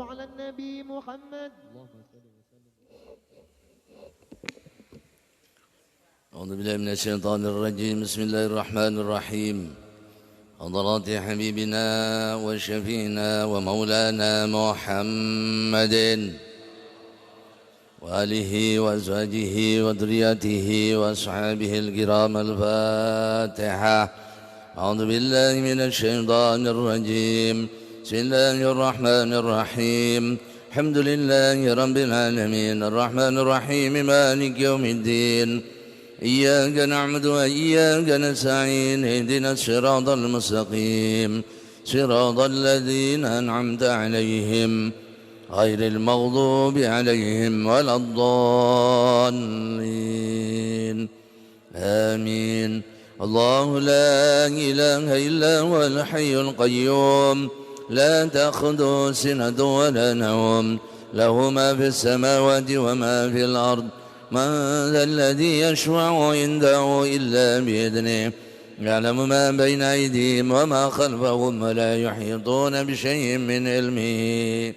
صلوا على النبي محمد. أعوذ بالله من الشيطان الرجيم. بسم الله الرحمن الرحيم. حضرات حبيبنا وشفينا ومولانا محمد وآله وأزواجه وذريته وأصحابه الكرام. الفاتحة. أعوذ بالله من الشيطان الرجيم. بسم الله الرحمن الرحيم. الحمد لله رب العالمين الرحمن الرحيم مالك يوم الدين. إياك نعبد وإياك نستعين. اهدنا الصراط المستقيم صراط الذين أنعمت عليهم غير المغضوب عليهم ولا الضالين. آمين. الله لا إله إلا هو الحي القيوم لا تأخذه سنة ولا نوم له ما في السماوات وما في الأرض. من ذا الذي يشفع عنده إلا بإذنه يعلم ما بين أيديهم وما خلفهم ولا يحيطون بشيء من علمه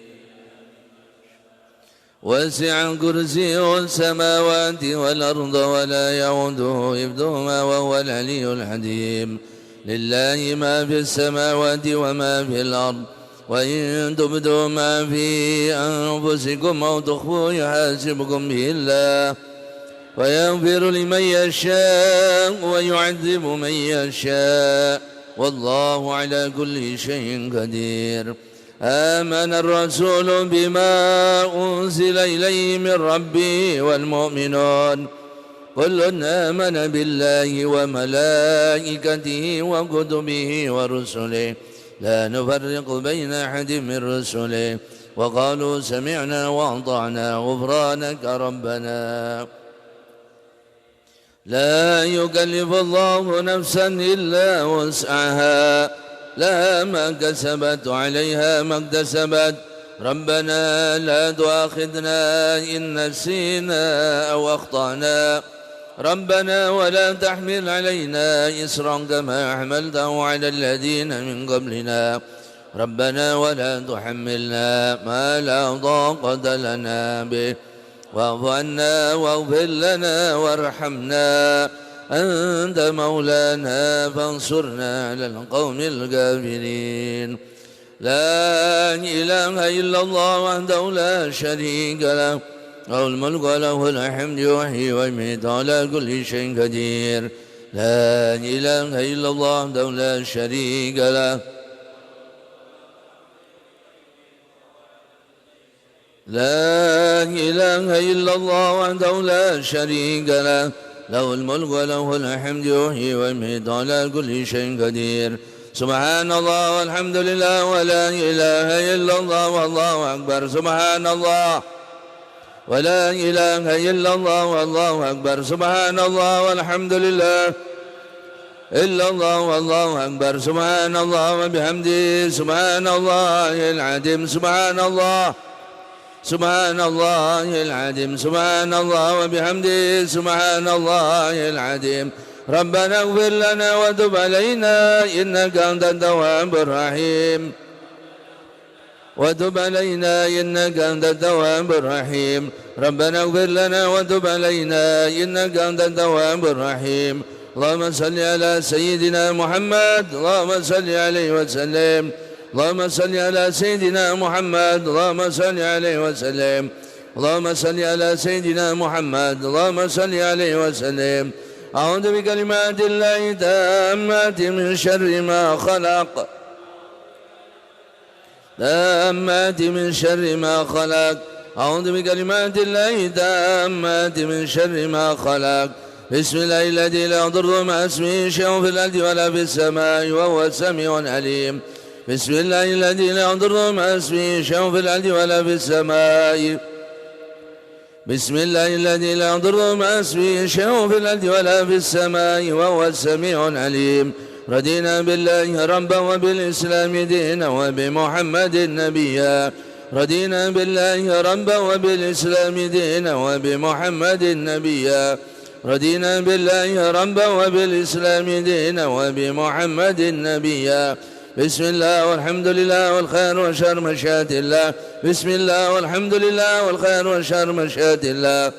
وسع كرسيه السماوات والأرض ولا يعوده حفظهما وهو العلي الحكيم. لله ما في السماوات وما في الأرض وإن تبدوا ما في أنفسكم أو تخفوه يحاسبكم به الله ويغفر لمن يشاء ويعذب من يشاء والله على كل شيء قدير. آمن الرسول بما أنزل إليه من ربه والمؤمنون كل آمن بالله وملائكته وكتبه ورسله لا نفرق بين أحد من رسله وقالوا سمعنا وأطعنا غفرانك ربنا. لا يكلف الله نفسا إلا وسعها لها ما كسبت وعليها ما اكتسبت. ربنا لا تؤاخذنا إن نسينا أو أخطأنا ربنا ولا تحمل علينا إصرا كما حملته على الذين من قبلنا ربنا ولا تحملنا ما لا طاقة لنا به واعف عنا واغفر لنا وارحمنا أنت مولانا فانصرنا على القوم الكافرين. لا إله إلا الله وحده لا شريك له له الملك وله الحمد يحيي ويميت على كل شيء قدير. لا إله إلا الله وحده لا شريك له لا إله إلا الله وحده لا شريك له له الملك وله الحمد يحيي ويميت على كل شيء قدير. سبحان الله والحمد لله ولا إله إلا الله والله أكبر. سبحان الله ولا إله إلا الله والله أكبر. سبحان الله والحمد لله إلا الله والله أكبر. سبحان الله وبحمده سبحان الله العظيم. سبحان الله سبحان الله العظيم. سبحان الله وبحمده سبحان الله العظيم. ربنا اغفر لنا وتب علينا إنك أنت التواب الرحيم وتب علينا إنك أنت التواب الرحيم. ربنا اغفر لنا وتب علينا إنك أنت التواب الرحيم. اللهم صل على سيدنا محمد. اللهم صل عليه وسلم. اللهم صل على سيدنا محمد. اللهم صل عليه وسلم. اللهم صل على سيدنا محمد. اللهم صل عليه وسلم. أعوذ بكلمات الله التامات من شر ما خلق تامات من شر ما خلق. أعوذ بكلمات الله التامات من شر ما خلق. بسم الله الذي لا يضر مع اسمه شيء في الأرض ولا في السماء وهو السميع العليم. بسم الله الذي لا يضر مع اسمه شيء في الأرض ولا في السماء. بسم الله الذي لا يضر مع اسمه شيء في الأرض ولا في السماء وهو السميع العليم. رضينا بالله ربا وبالإسلام دينا وبمحمد نبيا. رضينا بالله ربا وبالإسلام دينا وبمحمد نبيا. رضينا بالله ربا وبالإسلام دينا وبمحمد نبيا. بسم الله والحمد لله والخير والشر مشيئة الله بسم الله والحمد لله والخير والشر مشيئة الله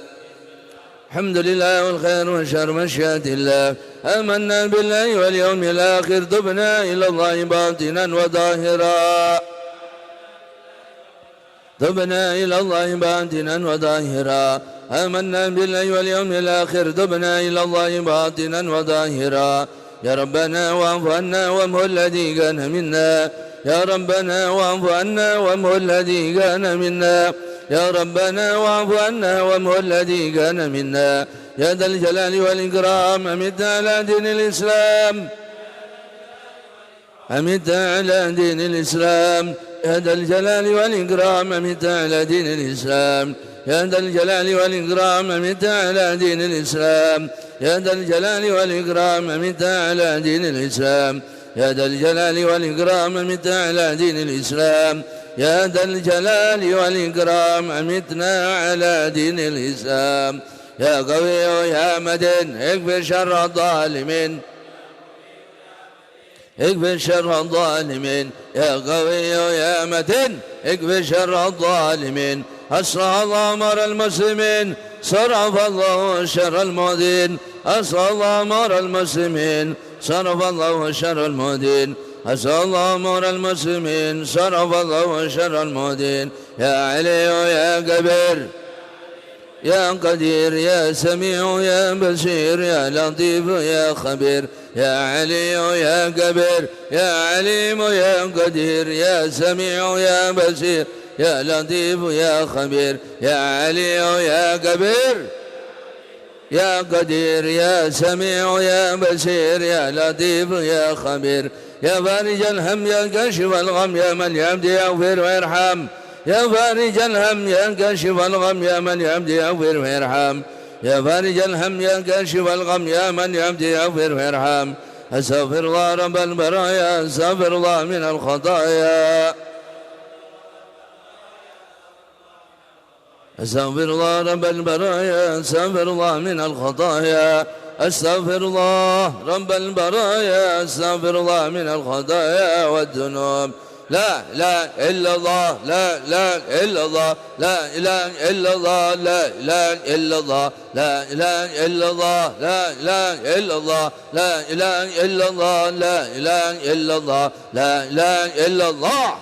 الحمد لله والخير والشر مشيئة الله آمنا بالله واليوم الآخر تبنا إلى الله باطنا وظاهرا تبنا إلى الله باطنا وظاهرا آمنا بالله واليوم الآخر تبنا إلى الله باطنا وظاهرا يا ربنا واعف عنا وامه الذي كان منا يا ربنا واعف عنا وامه الذي كان منا يا ربنا واعف عنا وامه الذي كان منا يا ذا الجلال والإكرام أمتنا على دين الإسلام أمتنا على دين الإسلام يا ذا الجلال والإكرام أمتنا على دين الإسلام يا ذا الجلال والإكرام أمتنا على دين الإسلام يا ذا الجلال والإكرام أمتنا على دين الإسلام يا ذا الجلال والإكرام أمتنا على دين الإسلام يا ذا الجلال والإكرام أمتنا على دين الإسلام يا قوي يا متين اكفر شر الظالمين اكفر شر الظالمين يا قوي يا متين اكفر شر الظالمين أسرع الله أمر المسلمين صرف الله شر المؤذين أسرع الله أمر المسلمين صرف الله شر المؤذين أسرع الله أمر المسلمين صرف الله شر المؤذين يا علي يا كبير يا قدير يا سميع يا بصير يا لطيف يا خبير يا علي يا كبير يا عليم يا قدير يا سميع يا بصير يا لطيف يا خبير يا علي يا كبير يا قدير يا سميع يا بصير يا لطيف يا خبير يا فارج الهم يا كاشف الغم يا من يعبد يغفر ويرحم يا فارج الهم يا كاشف الغم يا من يعبد يغفر ويرحم يا فارج الهم يا كاشف الغم يا من يعبد يغفر ويرحم أستغفر الله رب البرايا أستغفر الله من الخطايا أستغفر الله رب البرايا أستغفر الله من الخطايا أستغفر الله رب البرايا أستغفر الله من الخطايا والذنوب لا إله إلا الله لا إله إلا الله لا إله إلا الله لا إله إلا الله لا إله إلا الله لا إله إلا الله لا إله إلا الله لا إله إلا الله لا إله إلا الله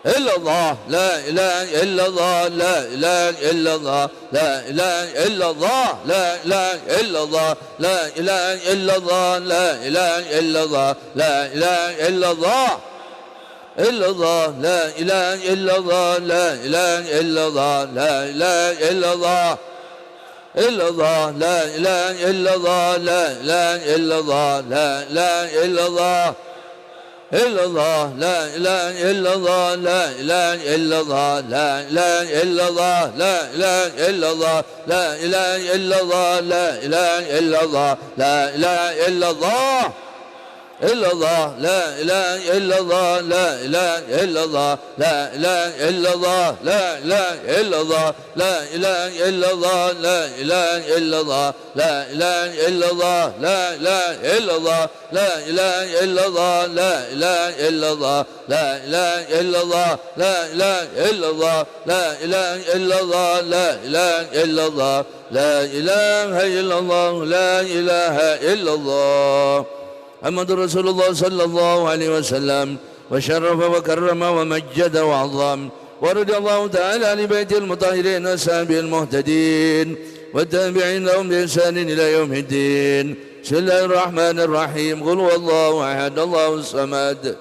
إلا الله لا إله إلا الله لا إله إلا الله لا إله إلا الله لا إله إلا الله لا إله إلا الله لا إله إلا الله لا إله إلا الله إلا الله لا إله إلا الله لا إله إلا الله لا إله إلا الله إلا الله لا إله إلا الله لا إله إلا الله لا إله إلا الله إلا الله لا إله إلا الله لا إله إلا الله لا إله إلا الله لا إله إلا الله لا إله إلا الله لا إله إلا الله لا إله إلا الله إلا الله لا إله إلا الله لا إله إلا الله لا إله إلا الله لا إله إلا الله لا إله إلا الله لا إله إلا الله لا إله إلا الله لا إله إلا الله لا إله إلا الله لا إله إلا الله لا إله إلا الله لا إله إلا الله لا إله إلا الله لا إله إلا الله لا إله إلا الله لا إله إلا الله محمد رسول الله صلى الله عليه وسلم وشرف وكرم ومجد وعظم ورضي الله تعالى عن بيت المطهرين وأصحابه المهتدين والتابعين لهم بإحسان إلى يوم الدين بسم الله الرحمن الرحيم قل هو الله أحد الله الصمد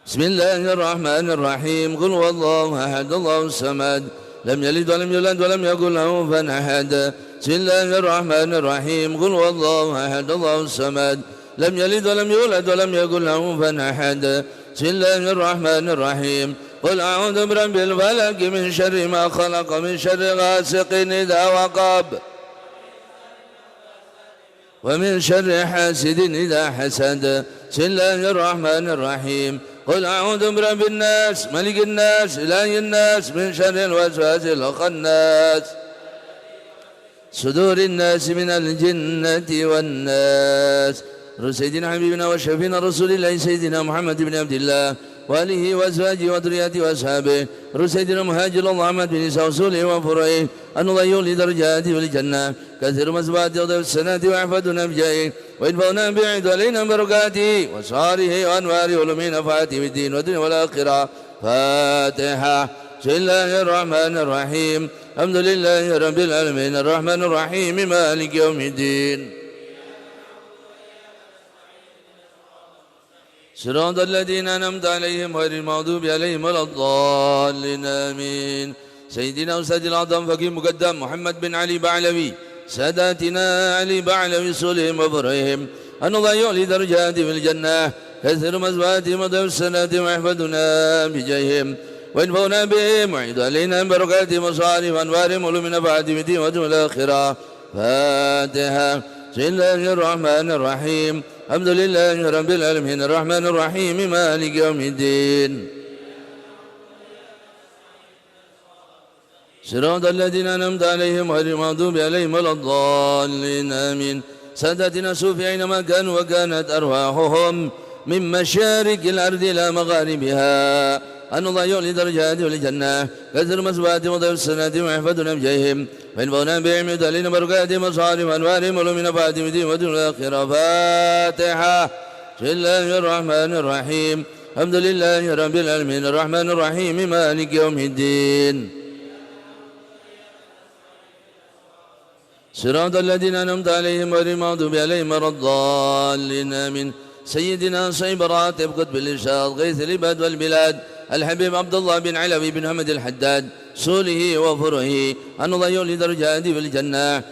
بسم الله الرحمن الرحيم قل هو الله أحد الله الصمد لم يلد ولم يولد ولم يكن له كفوا أحد بسم الله الرحمن الرحيم قل هو الله أحد الله الصمد لم يلد ولم يولد ولم يكن له كفوا أحد بسم الله الرحمن الرحيم قل أعوذ برب الفلق من شر ما خلق من شر غاسق إذا وقب ومن شر حاسد إذا حسد بسم الله الرحمن الرحيم قل أعوذ برب الناس ملك الناس إله الناس من شر الوسواس الخناس صدور الناس من الجنة والناس سيدنا حبيبنا وشفينا رسول الله سيدنا محمد بن عبد الله وآله وأزواجه وذريته وأصحابه سيدنا مهاجر الله محمد بن عيسى وصوله وفرعه أن الله يولي درجاته والجنة كثير مسبات وضيف السنة ويحفظنا بجاهه ويدفعنا بعيد علينا بركاته وصاره وأنواره ولمين فاته بالدين والدنيا والآخرة. فاتحة. بسم الله الرحمن الرحيم. الحمد لله رب العالمين الرحمن الرحيم مالك يوم الدين. صراط الذين أنعمت عليهم غير المغضوب عليهم ولا الضالين آمين. سيدنا أستاذ الأعظم فقيه مقدم محمد بن علي بعلوي ساداتنا علي بعلوي صلهم وفرهم أن الله يعلي درجاتهم في الجنة كثر مزواتهم وضيف السنة ويحفظنا بجاههم وينفعنا بهم ويعيد علينا بركاتهم وصالحهم وأنوارهم ولمن بعدهم الدين والدنيا والآخرة. فاتحة. بسم الله الرحمن الرحيم. الحمد لله رب العالمين الرحمن الرحيم مالك يوم الدين. صراط الذين أنعمت عليهم غير المغضوب عليهم ولا الضالين آمين. سادتنا الصوفي أينما كانوا وكانت أرواحهم من مشارق الأرض إلى مغاربها أن الله يعلي درجاته والجنة كثر مسبات وضيف السنة ويحفظنا بجاههم وينفعنا بهم ويعيد علينا بركاتهم وصالحهم وأنوارهم ولمن بعدهم الدين والدنيا والآخرة. فاتحة. بسم الله الرحمن الرحيم. الحمد لله رب العالمين الرحمن الرحيم مالك يوم الدين. صراط الذين أنعمت عليهم غير المغضوب عليهم ولا الضالين آمين. سيدنا صيب راتب قطب الإرشاد غيث العباد والبلاد الحبيب عبد الله بن علوي بن محمد الحداد سوله وفره أن الله يولي درجاته في الجنة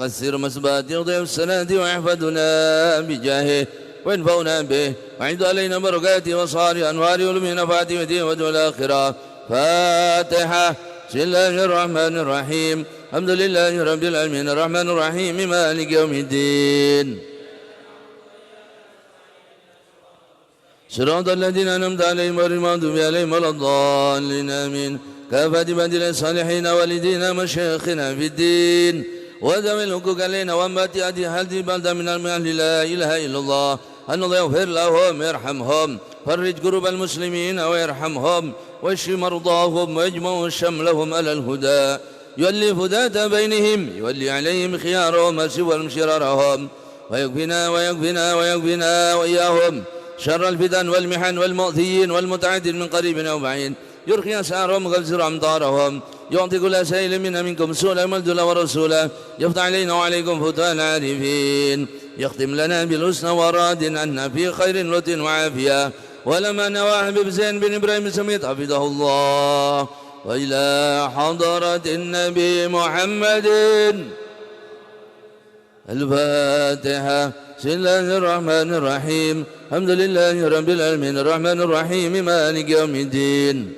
كثير مسبات يضيف السنة ويحفظنا بجاهه وينفعنا به ويعيد علينا بركاته وصالح أنواره ولمن فاته ودين ودول الآخرة. فاتحة. بسم الله الرحمن الرحيم. الحمد لله رب العالمين الرحمن الرحيم مالك يوم الدين. صراط الذين أنعمت عليهم غير المغضوب عليهم ولا الضالين آمين. كافة بدل الصالحين والدينا مشايخنا في الدين وذوي الحقوق علينا وأمات هذه هذه بلدة من أهل لا إله إلا الله أن الله يغفر لهم ويرحمهم فرج كروب المسلمين ويرحمهم واشف مرضاهم ويجمع شملهم على الهدى يولي هداة بينهم يولي عليهم خيارهم وسوى شرارهم ويكفنا ويكفنا ويكفنا وإياهم شر الفتن والمحن والمؤذيين والمتعدد من قريب أو بعيد يرخي أسعارهم ويغفر أمطارهم يعطي كل سائل منا منكم سؤلا ملدلا ورسولا يفتح علينا وعليكم فتوى العارفين يختم لنا بالحسنى وراد عنا في خير لط وعافية ولما نوى حبيب زين بن إبراهيم السميط حفظه الله وإلى حضرة النبي محمد. الفاتحة. بسم الله الرحمن الرحيم. الحمد لله رب العالمين الرحمن الرحيم مالك يوم الدين.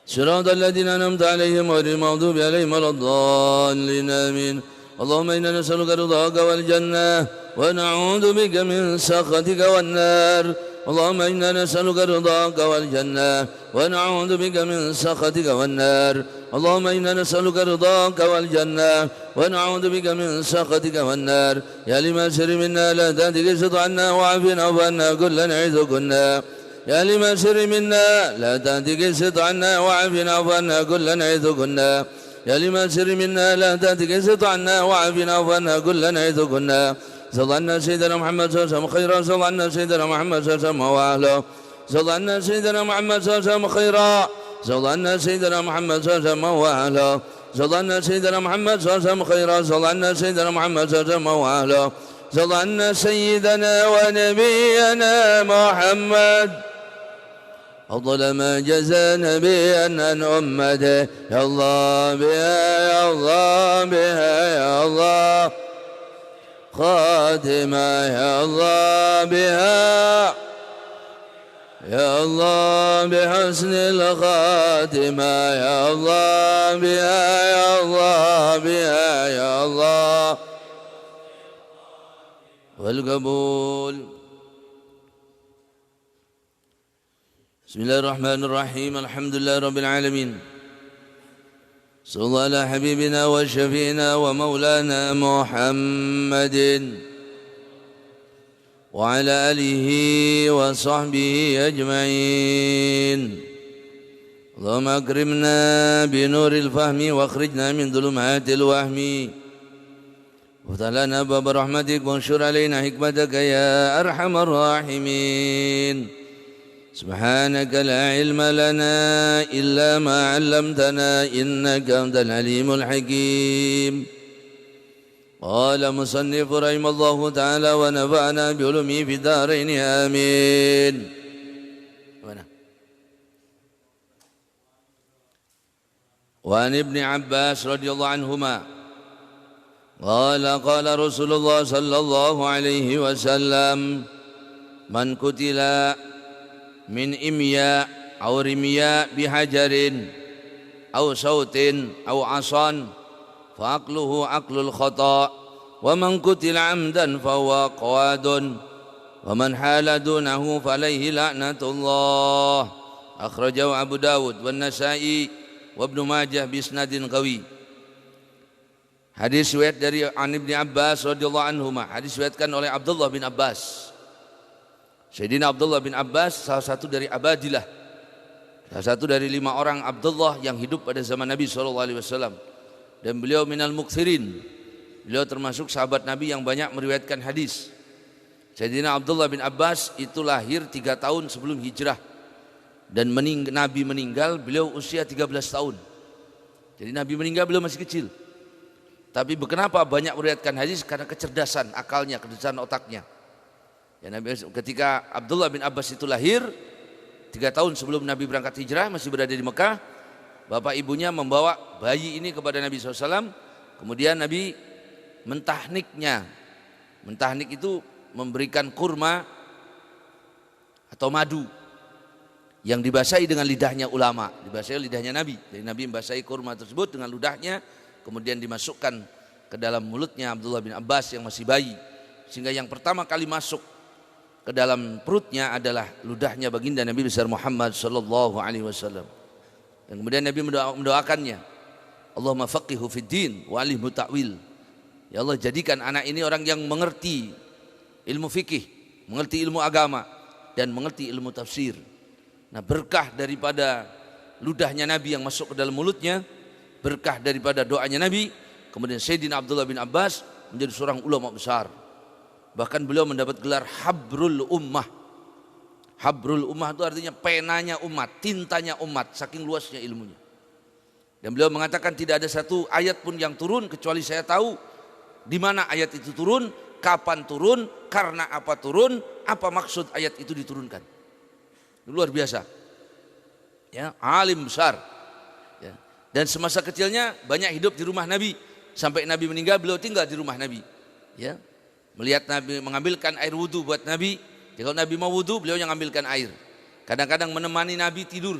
صراط الذين أنعمت عليهم غير المغضوب عليهم ولا الضالين آمين. اللهم إنا نسألك رضاك والجنة ونعوذ بك من سخطك والنار. اللهم إنا نسألك رضاك والجنة ونعوذ بك من سخطك والنار. اللهم إنا نسألك رضاك والجنة ونعوذ بك من سخطك والنار. يا لما سر منا لا تهتك عنا وعافنا وعنا كل نعيذ كنا. يا لما سر منا لا تهتك عنا وعافنا وعنا كل نعيذ كنا. يا لما سر منا لا تهتك عنا وعافنا وعنا كل نعيذ كنا. صلى عنا سيدنا محمد صلى الله عليه وسلم خيرا. صلى عنا سيدنا محمد صلى الله عليه وسلم وأهله. صلى عنا سيدنا محمد صلى الله عليه وسلم خيرا. صلى عنا سيدنا محمد صلى الله عليه وسلم وأهله. صلى عنا سيدنا محمد صلى الله عليه وسلم خيرا. صلى عنا سيدنا محمد صلى الله عليه وسلم وأهله. صلى عنا سيدنا ونبينا محمد أفضل ما جزى نبيا عن أمته. يا الله بها يا الله بها يا الله خاتمة. يا الله بها يا الله بحسن الخاتمة. يا الله بها يا الله بها يا الله والقبول. بسم الله الرحمن الرحيم. الحمد لله رب العالمين صلى الله على حبيبنا وشفينا ومولانا محمد وعلى آله وصحبه أجمعين. اللهم أكرمنا بنور الفهم واخرجنا من ظلمات الوهم وافتح لنا باب رحمتك وانشر علينا حكمتك يا أرحم الراحمين. سبحانك لا علم لنا إلا ما علمتنا إنك أنت العليم الحكيم. قال مصنف رحمه الله تعالى ونفعنا بعلومه في الدارين آمين. وعن ابن عباس رضي الله عنهما قال قال رسول الله صلى الله عليه وسلم من قتل من إمياء أو رمياء بحجر أو صوت أو عصا فعقله عقل الخطأ ومن قتل عمدا فهو قواد ومن حال دونه فعليه لعنة الله. أخرجه أبو داود والنسائي وابن ماجه بإسناد قوي. Hadis riwayat dari An Ibni Abbas radhiyallahu anhuma. Hadis riwayatkan oleh Abdullah bin Abbas. Sayyidina Abdullah bin Abbas salah satu dari Abadilah. Salah satu dari 5 orang Abdullah yang hidup pada zaman Nabi SAW. Dan beliau minal mukthirin. Beliau termasuk sahabat Nabi yang banyak meriwayatkan hadis. Sayyidina Abdullah bin Abbas itu lahir 3 tahun sebelum hijrah. Dan Nabi meninggal beliau usia 13 tahun. Jadi Nabi meninggal beliau masih kecil. Tapi kenapa banyak meriwayatkan hadis? Karena kecerdasan akalnya, kecerdasan otaknya. Ya, Nabi, ketika Abdullah bin Abbas itu lahir 3 tahun sebelum Nabi berangkat hijrah, masih berada di Mekah, bapak ibunya membawa bayi ini kepada Nabi SAW. Kemudian Nabi mentahniknya. Mentahnik itu memberikan kurma atau madu yang dibasahi dengan lidahnya ulama, dibasahi lidahnya Nabi. Jadi Nabi membasahi kurma tersebut dengan ludahnya, kemudian dimasukkan ke dalam mulutnya Abdullah bin Abbas yang masih bayi, sehingga yang pertama kali masuk ke dalam perutnya adalah ludahnya baginda Nabi besar Muhammad sallallahu alaihi wasallam. Dan kemudian Nabi mendoakannya, Allahumma faqihu fid din wa alimhu ta'wil. Ya Allah, jadikan anak ini orang yang mengerti ilmu fikih, mengerti ilmu agama, dan mengerti ilmu tafsir. Nah, berkah daripada ludahnya Nabi yang masuk ke dalam mulutnya, berkah daripada doanya Nabi, kemudian Sayyidina Abdullah bin Abbas menjadi seorang ulama besar. Bahkan beliau mendapat gelar Habrul Ummah. Habrul Ummah itu artinya penanya umat, tintanya umat, saking luasnya ilmunya. Dan beliau mengatakan tidak ada satu ayat pun yang turun kecuali saya tahu di mana ayat itu turun, kapan turun, karena apa turun, apa maksud ayat itu diturunkan. Luar biasa. Ya, alim besar. Ya. Dan semasa kecilnya banyak hidup di rumah Nabi. Sampai Nabi meninggal beliau tinggal di rumah Nabi. Ya. Melihat Nabi mengambilkan air wudu buat Nabi. Kalau Nabi mau wudu beliau yang ambilkan air. Kadang-kadang menemani Nabi tidur,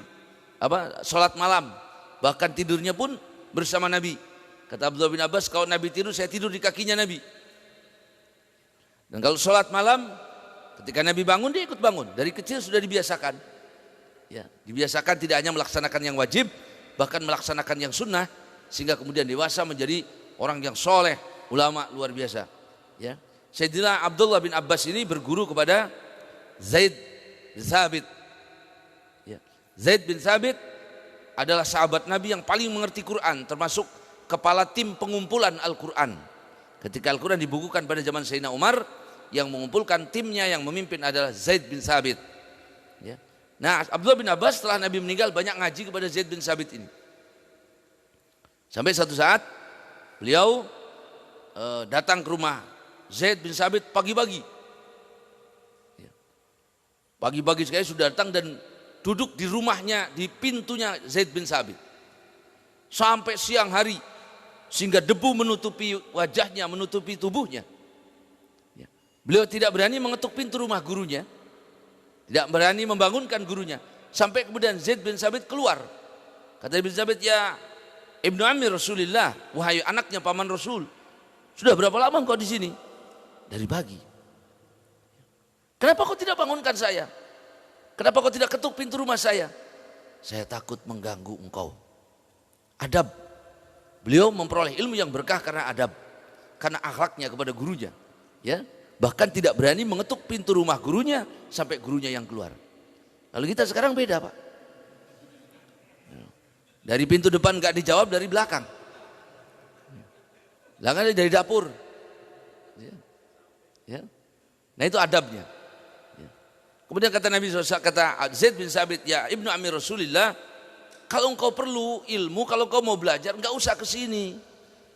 sholat malam. Bahkan tidurnya pun bersama Nabi. Kata Abdullah bin Abbas, kalau Nabi tidur saya tidur di kakinya Nabi. Dan kalau sholat malam, ketika Nabi bangun dia ikut bangun. Dari kecil sudah dibiasakan. Ya, dibiasakan tidak hanya melaksanakan yang wajib, bahkan melaksanakan yang sunnah, sehingga kemudian dewasa menjadi orang yang soleh, ulama luar biasa. Ya, Sayyidina Abdullah bin Abbas ini berguru kepada Zaid bin Thabit. Ya, Zaid bin Thabit adalah sahabat Nabi yang paling mengerti Quran, termasuk kepala tim pengumpulan Al-Quran. Ketika Al-Quran dibukukan pada zaman Sayyidina Umar, yang mengumpulkan timnya yang memimpin adalah Zaid bin Thabit. Ya. Nah, Abdullah bin Abbas setelah Nabi meninggal banyak ngaji kepada Zaid bin Thabit ini. Sampai satu saat beliau datang ke rumah Zaid bin Thabit pagi-pagi. Ya. Pagi-pagi sekali sudah datang dan duduk di rumahnya, di pintunya Zaid bin Thabit. Sampai siang hari, sehingga debu menutupi wajahnya, menutupi tubuhnya. Beliau tidak berani mengetuk pintu rumah gurunya, tidak berani membangunkan gurunya. Sampai kemudian Zaid bin Thabit keluar. Kata Ibn Thabit, ya Ibnu Amir Rasulillah, wahai anaknya paman Rasul, sudah berapa lama engkau di sini? Dari pagi. Kenapa kau tidak bangunkan saya? Kenapa kau tidak ketuk pintu rumah saya? Saya takut mengganggu engkau. Adab. Beliau memperoleh ilmu yang berkah karena adab, karena akhlaknya kepada gurunya. Ya, bahkan tidak berani mengetuk pintu rumah gurunya sampai gurunya yang keluar. Lalu kita sekarang beda, Pak. Dari pintu depan nggak dijawab, dari belakang. Belakangnya dari dapur. Ya. Nah itu adabnya. Ya. Kemudian kata Nabi SAW, kata Zaid bin Sabit, ya Ibnu Amir Rasulillah, kalau engkau perlu ilmu, kalau engkau mau belajar, enggak usah ke sini.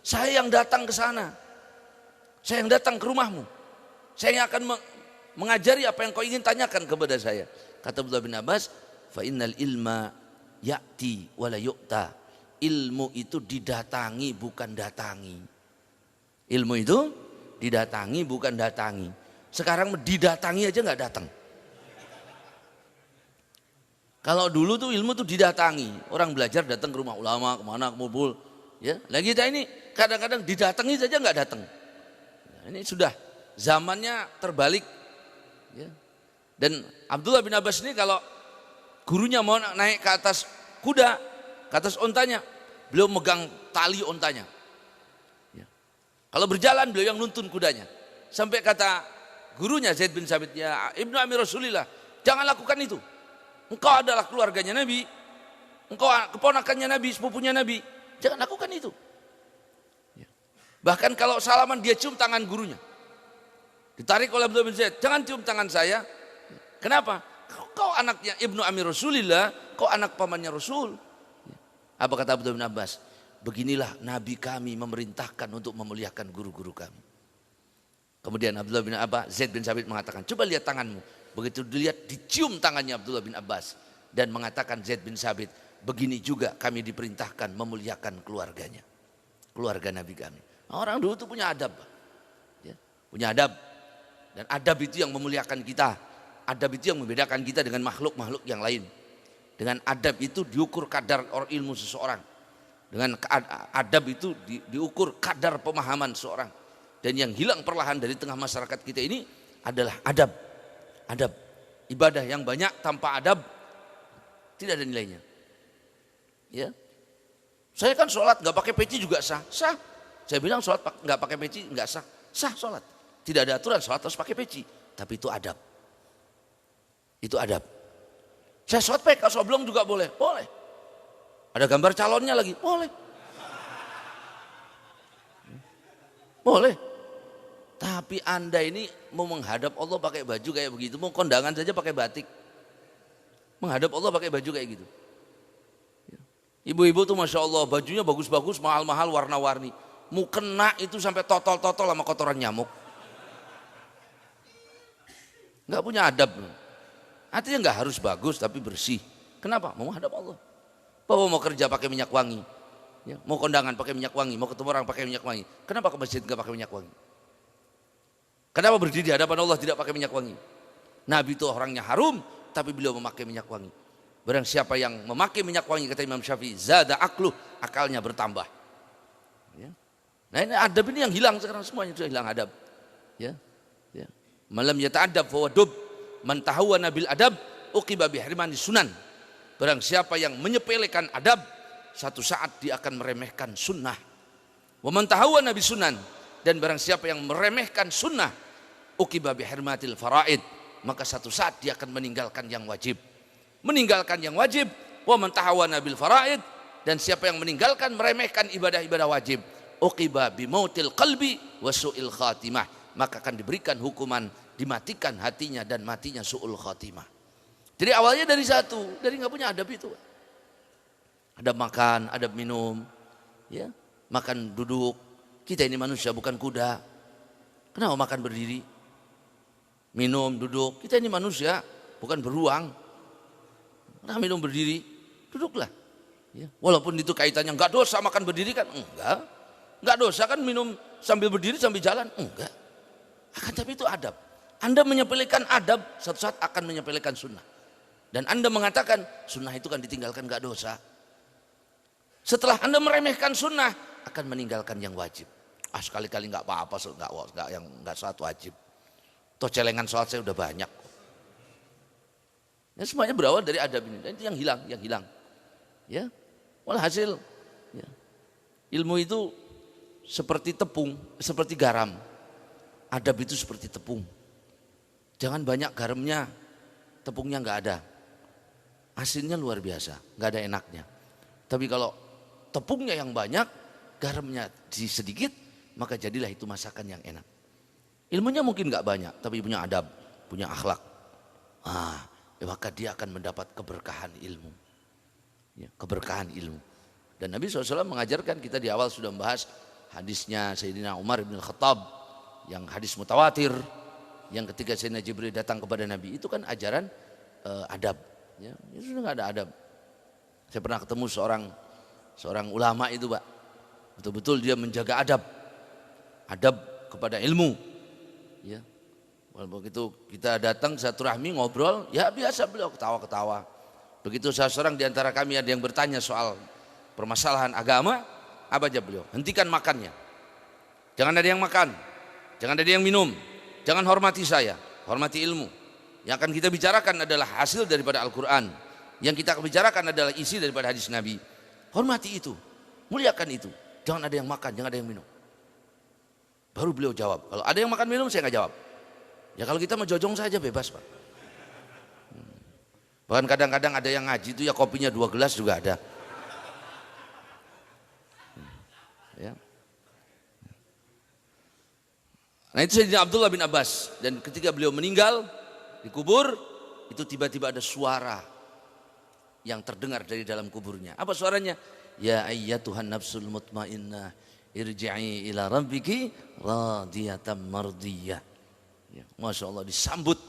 Saya yang datang ke sana. Saya yang datang ke rumahmu. Saya yang akan mengajari apa yang kau ingin tanyakan kepada saya. Kata Abdullah bin Abbas, fa innal ilma ya'ti wa la yu'ta. Ilmu itu didatangi bukan datangi. Ilmu itu didatangi bukan datangi. Sekarang didatangi aja enggak datang. Kalau dulu tuh ilmu tuh didatangi, orang belajar datang ke rumah ulama, kemana, ke Mubul, ya. Lagi kita ini kadang-kadang didatangi saja nggak datang. Nah, ini sudah zamannya terbalik, ya. Dan Abdullah bin Abbas ini kalau gurunya mau naik ke atas kuda, ke atas ontanya, beliau megang tali ontanya. Ya. Kalau berjalan beliau yang nuntun kudanya. Sampai kata gurunya Zaid bin Sabit, ya Ibnu Amir Rasulillah, jangan lakukan itu. Engkau adalah keluarganya Nabi, engkau keponakannya Nabi, sepupunya Nabi, jangan lakukan itu. Bahkan kalau salaman dia cium tangan gurunya, ditarik oleh Abdullah bin Zaid, jangan cium tangan saya. Kenapa? Kau anaknya Ibnu Amir Rasulillah, kau anak pamannya Rasul. Apa kata Abdullah bin Abbas? Beginilah Nabi kami memerintahkan untuk memuliakan guru-guru kami. Kemudian Abdullah bin Abbas, Zaid bin Sabit mengatakan, coba lihat tanganmu. Begitu dilihat, dicium tangannya Abdullah bin Abbas dan mengatakan Zaid bin Sabit, begini juga kami diperintahkan memuliakan keluarganya, keluarga Nabi kami. Orang dulu itu punya adab, ya, punya adab, dan adab itu yang memuliakan kita. Adab itu yang membedakan kita dengan makhluk-makhluk yang lain. Dengan adab itu diukur kadar ilmu seseorang. Dengan adab itu diukur kadar pemahaman seseorang. Dan yang hilang perlahan dari tengah masyarakat kita ini adalah adab. Adab, ibadah yang banyak tanpa adab tidak ada nilainya. Ya, saya kan sholat nggak pakai peci juga sah, sah. Saya bilang sholat nggak pakai peci nggak sah, sah sholat. Tidak ada aturan sholat harus pakai peci, tapi itu adab. Itu adab. Saya sholat pakai kaos oblong juga boleh, boleh. Ada gambar calonnya lagi, boleh, boleh. Tapi Anda ini mau menghadap Allah pakai baju kayak begitu, mau kondangan saja pakai batik. Menghadap Allah pakai baju kayak gitu. Ibu-ibu tuh Masya Allah bajunya bagus-bagus, mahal-mahal, warna-warni. Mau kena itu sampai totol-totol sama kotoran nyamuk. Nggak punya adab. Artinya nggak harus bagus tapi bersih. Kenapa? Mau menghadap Allah. Bapak mau kerja pakai minyak wangi. Ya, mau kondangan pakai minyak wangi, mau ketemu orang pakai minyak wangi. Kenapa ke masjid nggak pakai minyak wangi? Kenapa berdiri di hadapan Allah tidak pakai minyak wangi? Nabi itu orangnya harum, tapi beliau memakai minyak wangi. Barang siapa yang memakai minyak wangi, kata Imam Syafi'i, zada akluh, akalnya bertambah. Ya. Nah ini adab ini yang hilang sekarang, semuanya sudah hilang adab. Ya. Ya. Malam yata'adab fawadub, man tahawwana bil adab, uqiba bihrimani sunan. Barang siapa yang menyepelekan adab, satu saat dia akan meremehkan sunnah. Wa man tahawwana bis sunan, dan barang siapa yang meremehkan sunnah, uqiba bihirmatil faraid, maka satu saat dia akan meninggalkan yang wajib. Meninggalkan yang wajib, wa man tahawana bil faraid, dan siapa yang meninggalkan meremehkan ibadah-ibadah wajib, uqiba bimautil qalbi wa su'il khatimah, maka akan diberikan hukuman dimatikan hatinya dan matinya su'ul khatimah. Jadi awalnya dari satu, dari nggak punya adab itu. Adab makan, adab minum, ya, makan duduk. Kita ini manusia bukan kuda. Kenapa makan berdiri? Minum duduk. Kita ini manusia bukan beruang. Kenapa minum berdiri? Duduklah. Ya. Walaupun itu kaitannya enggak dosa makan berdiri kan? Enggak. Enggak dosa kan minum sambil berdiri sambil jalan? Enggak. Akan tapi itu adab. Anda menyepelekan adab, satu saat akan menyepelekan sunnah. Dan Anda mengatakan sunnah itu kan ditinggalkan enggak dosa. Setelah Anda meremehkan sunnah, akan meninggalkan yang wajib. Sekali-kali nggak apa-apa, nggak sholat wajib. Toh celengan sholat saya udah banyak. Ya, semuanya berawal dari adab ini. Dan itu yang hilang. Ya, walhasil. Ya. Ilmu itu seperti tepung, seperti garam. Adab itu seperti tepung. Jangan banyak garamnya, tepungnya nggak ada. Asinnya luar biasa, nggak ada enaknya. Tapi kalau tepungnya yang banyak, garamnya sedikit, maka jadilah itu masakan yang enak. Ilmunya mungkin nggak banyak, tapi punya adab, punya akhlak. Maka dia akan mendapat keberkahan ilmu. Ya, keberkahan ilmu. Dan Nabi SAW mengajarkan, kita di awal sudah membahas hadisnya Sayyidina Umar bin Khattab, yang hadis mutawatir, yang ketika Sayyidina Jibril datang kepada Nabi, itu kan ajaran adab. Ya, itu sudah nggak ada adab. Saya pernah ketemu seorang ulama itu, Pak. Betul-betul dia menjaga adab kepada ilmu. Ya. Begitu kita datang satu rahmi ngobrol, ya biasa beliau ketawa-ketawa. Begitu seorang di antara kami ada yang bertanya soal permasalahan agama, apa aja beliau? Hentikan makannya. Jangan ada yang makan, jangan ada yang minum, jangan hormati saya, hormati ilmu. Yang akan kita bicarakan adalah hasil daripada Al-Quran. Yang kita bicarakan adalah isi daripada hadis Nabi. Hormati itu, muliakan itu. Jangan ada yang makan, jangan ada yang minum. Baru beliau jawab. Kalau ada yang makan minum saya nggak jawab. Ya kalau kita menjojong saja bebas, Pak. Bahkan kadang-kadang ada yang ngaji itu ya kopinya 2 gelas juga ada. Ya. Nah itu Sayyidina Abdullah bin Abbas. Dan ketika beliau meninggal, dikubur, itu tiba-tiba ada suara yang terdengar dari dalam kuburnya. Apa suaranya? Ya ayyatuhan nafsul mutmainnah, irji'i ila rabbiki radiyatan mardiyah. Ya, Masya Allah, disambut.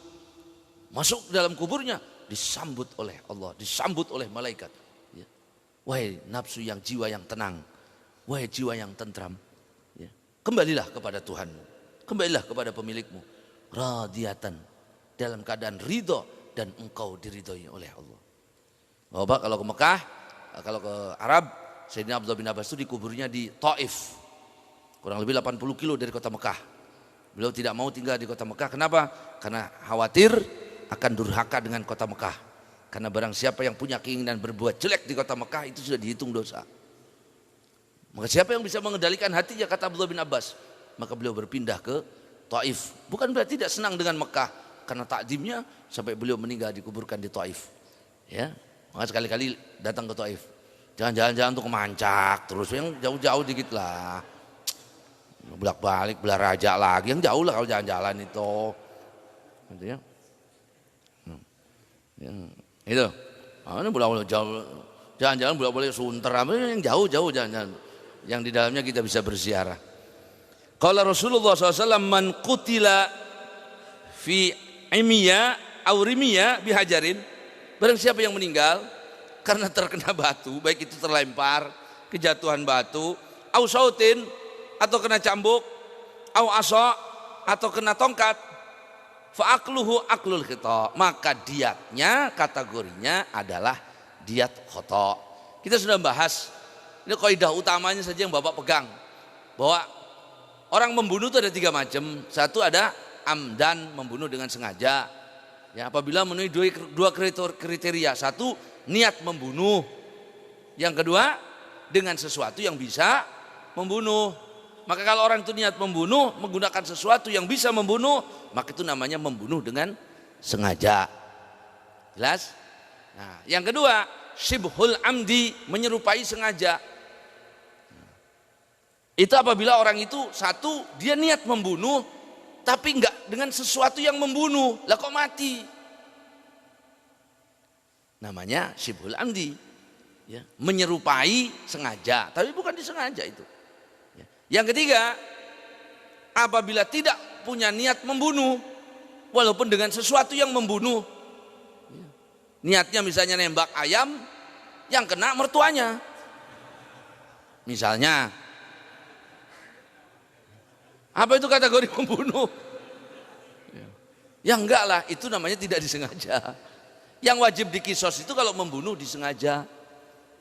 Masuk dalam kuburnya, disambut oleh Allah, disambut oleh malaikat. Ya. Wahai nafsu yang jiwa yang tenang, wahai jiwa yang tentram, ya. Kembalilah kepada Tuhanmu, kembalilah kepada pemilikmu. Radiyatan, dalam keadaan ridho dan engkau diridhoi oleh Allah. Bapak kalau ke Mekah, kalau ke Arab, Sayyidina Abdullah bin Abbas itu dikuburnya di Taif, kurang lebih 80 kilo dari kota Mekah. Beliau tidak mau tinggal di kota Mekah. Kenapa? Karena khawatir akan durhaka dengan kota Mekah. Karena barang siapa yang punya keinginan berbuat jelek di kota Mekah itu sudah dihitung dosa. Maka siapa yang bisa mengendalikan hatinya, kata Abdullah bin Abbas, maka beliau berpindah ke Taif. Bukan berarti tidak senang dengan Mekah, karena takdimnya sampai beliau meninggal dikuburkan di Taif. Ya. Maka sekali-kali datang ke Taif. Jangan jalan-jalan untuk kemancak terus, yang jauh-jauh dikit lah. Bolak-balik Belaraja lagi, yang jauh lah kalau jalan-jalan itu. Gitu ya. Itu. Ini bolak-balik jauh. Jalan-jalan bolak-balik Sunter, yang jauh-jauh jalan-jalan. Yang di dalamnya kita bisa berziarah. Qala Rasulullah SAW, man qutila fi imya aw rimya bihajarin, barang siapa yang meninggal karena terkena batu, baik itu terlempar, kejatuhan batu, au sautin atau kena cambuk, au asa atau kena tongkat, fa akluhu aklul khita, maka diatnya kategorinya adalah diat khata. Kita sudah bahas, ini kaidah utamanya saja yang Bapak pegang, bahwa orang membunuh itu ada 3 macam. Satu ada amdan, membunuh dengan sengaja. Ya, apabila memenuhi 2 kriteria. Satu, niat membunuh. Yang kedua, dengan sesuatu yang bisa membunuh. Maka kalau orang itu niat membunuh, menggunakan sesuatu yang bisa membunuh, maka itu namanya membunuh dengan sengaja. Jelas? Nah, yang kedua, syibhul amdi, menyerupai sengaja. Itu apabila orang itu, satu, dia niat membunuh, tapi enggak dengan sesuatu yang membunuh. Lah kok mati? Namanya syibhul amdi, ya, menyerupai sengaja, tapi bukan disengaja itu. Ya. Yang ketiga, apabila tidak punya niat membunuh, walaupun dengan sesuatu yang membunuh, ya. Niatnya misalnya nembak ayam, yang kena mertuanya, misalnya. Apa itu kategori membunuh? Ya enggak lah, itu namanya tidak disengaja. Yang wajib dikisos itu kalau membunuh disengaja.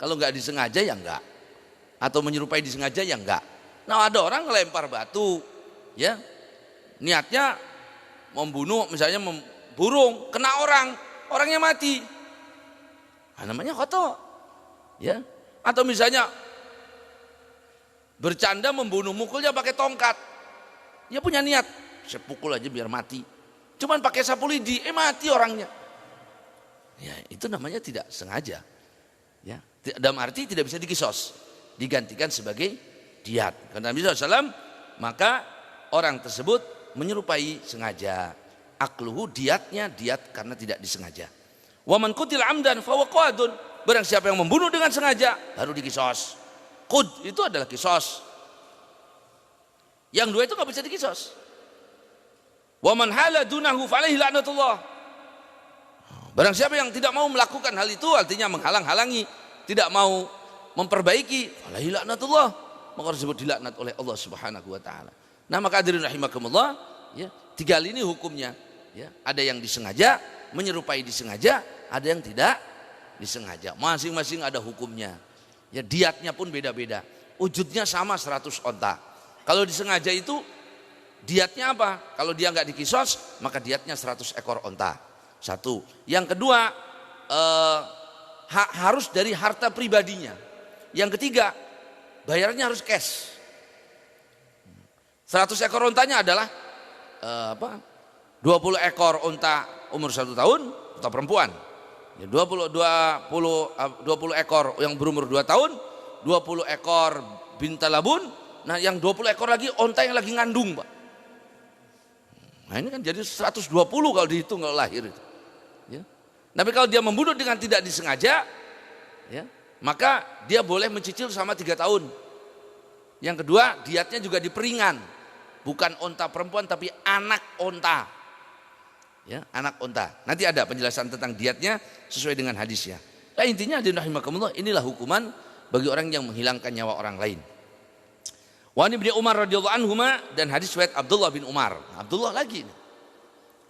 Kalau enggak disengaja ya enggak. Atau menyerupai disengaja ya enggak. Nah ada orang ngelempar batu, ya, niatnya membunuh, misalnya burung, kena orang, orangnya mati. Nah, namanya khata. Ya. Atau misalnya Bercanda membunuh, mukulnya pakai tongkat. Dia punya niat, saya pukul aja biar mati. Cuman pakai sapu lidi, mati orangnya. Ya, itu namanya tidak sengaja. Ya, dalam arti tidak bisa dikisos, digantikan sebagai diat. Karena Nabi SAW, maka orang tersebut menyerupai sengaja. Akluhu diatnya diat karena tidak disengaja. Wa man qutila amdan fa huwa qadun. Barang siapa yang membunuh dengan sengaja baru dikisos. Qud itu adalah kisos. Yang dua itu nggak bisa dikisos. Wa man hala dunahu fa alaihi la'natullah. Barang siapa yang tidak mau melakukan hal itu, artinya menghalang-halangi, tidak mau memperbaiki, fa alaihi la'natullah, maka tersebut dilaknat oleh Allah Subhanahu wa taala. Nah, maka hadirin rahimakumullah, ya, tiga hal ini hukumnya, ya. Ada yang disengaja, menyerupai disengaja, ada yang tidak disengaja. Masing-masing ada hukumnya. Ya, diatnya pun beda-beda. Wujudnya sama 100 onta. Kalau disengaja itu diatnya apa? Kalau dia nggak dikisos, maka diatnya 100 ekor onta. Satu. Yang kedua, harus dari harta pribadinya. Yang ketiga, bayarnya harus cash. 100 ekor ontanya adalah 20 ekor onta umur 1 tahun, onta perempuan. Ya, 20 ekor yang berumur 2 tahun, 20 ekor bintalabun. Nah, yang 20 ekor lagi onta yang lagi ngandung, Pak. Nah, ini kan jadi 120 kalau dihitung kalau lahir itu. Ya. Tapi kalau dia membunuh dengan tidak disengaja, ya, maka dia boleh mencicil selama 3 tahun. Yang kedua, diatnya juga diperingan. Bukan onta perempuan tapi anak onta. Ya, anak onta. Nanti ada penjelasan tentang diatnya sesuai dengan hadisnya. Nah, intinya inilah hukuman bagi orang yang menghilangkan nyawa orang lain. Wa Ibnu Umar radhiyallahu anhuma, dan hadis riwayat Abdullah bin Umar. Abdullah lagi.